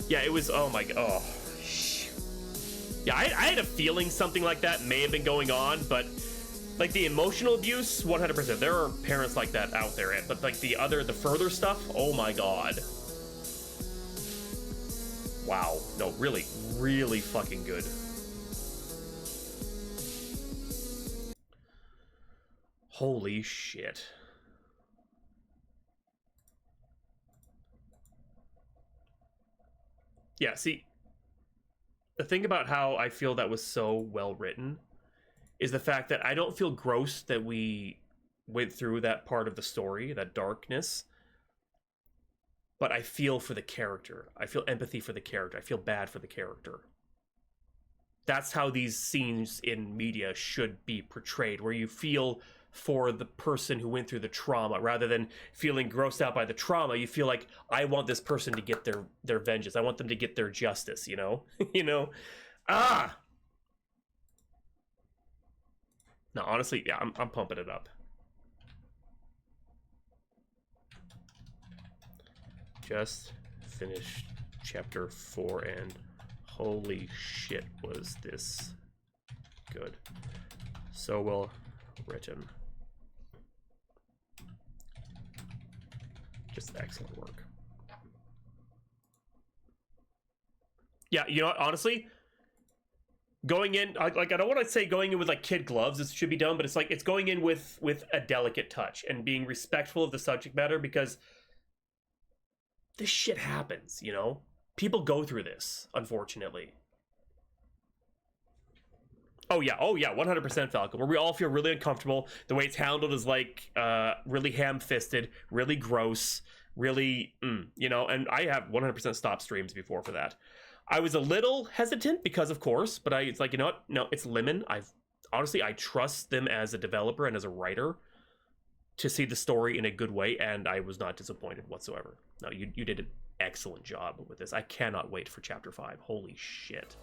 Yeah, it was, oh my god, oh. Yeah, I had a feeling something like that may have been going on, but like the emotional abuse, 100%. There are parents like that out there, but like the further stuff, oh my god. Wow, no, really, really fucking good. Holy shit. Yeah, see, the thing about how I feel that was so well written is the fact that I don't feel gross that we went through that part of the story, that darkness, but I feel for the character. I feel empathy for the character. I feel bad for the character. That's how these scenes in media should be portrayed, where you feel for the person who went through the trauma rather than feeling grossed out by the trauma. You feel like, I want this person to get their vengeance. I want them to get their justice, you know? You know? Ah! No, honestly, yeah, I'm pumping it up. Just finished chapter 4 and holy shit was this good. So well written. Just excellent work. Yeah, you know what, honestly, going in, like, I don't want to say going in with like kid gloves, this should be done, but it's like, it's going in with a delicate touch and being respectful of the subject matter, because this shit happens, you know? People go through this, unfortunately. Oh yeah, 100% Falcon, where we all feel really uncomfortable. The way it's handled is like really ham-fisted, really gross, really, you know, and I have 100% stopped streams before for that. I was a little hesitant because, of course, but it's like, you know what? No, it's Lemon. Honestly, I trust them as a developer and as a writer to see the story in a good way, and I was not disappointed whatsoever. No, you did an excellent job with this. I cannot wait for Chapter 5. Holy shit.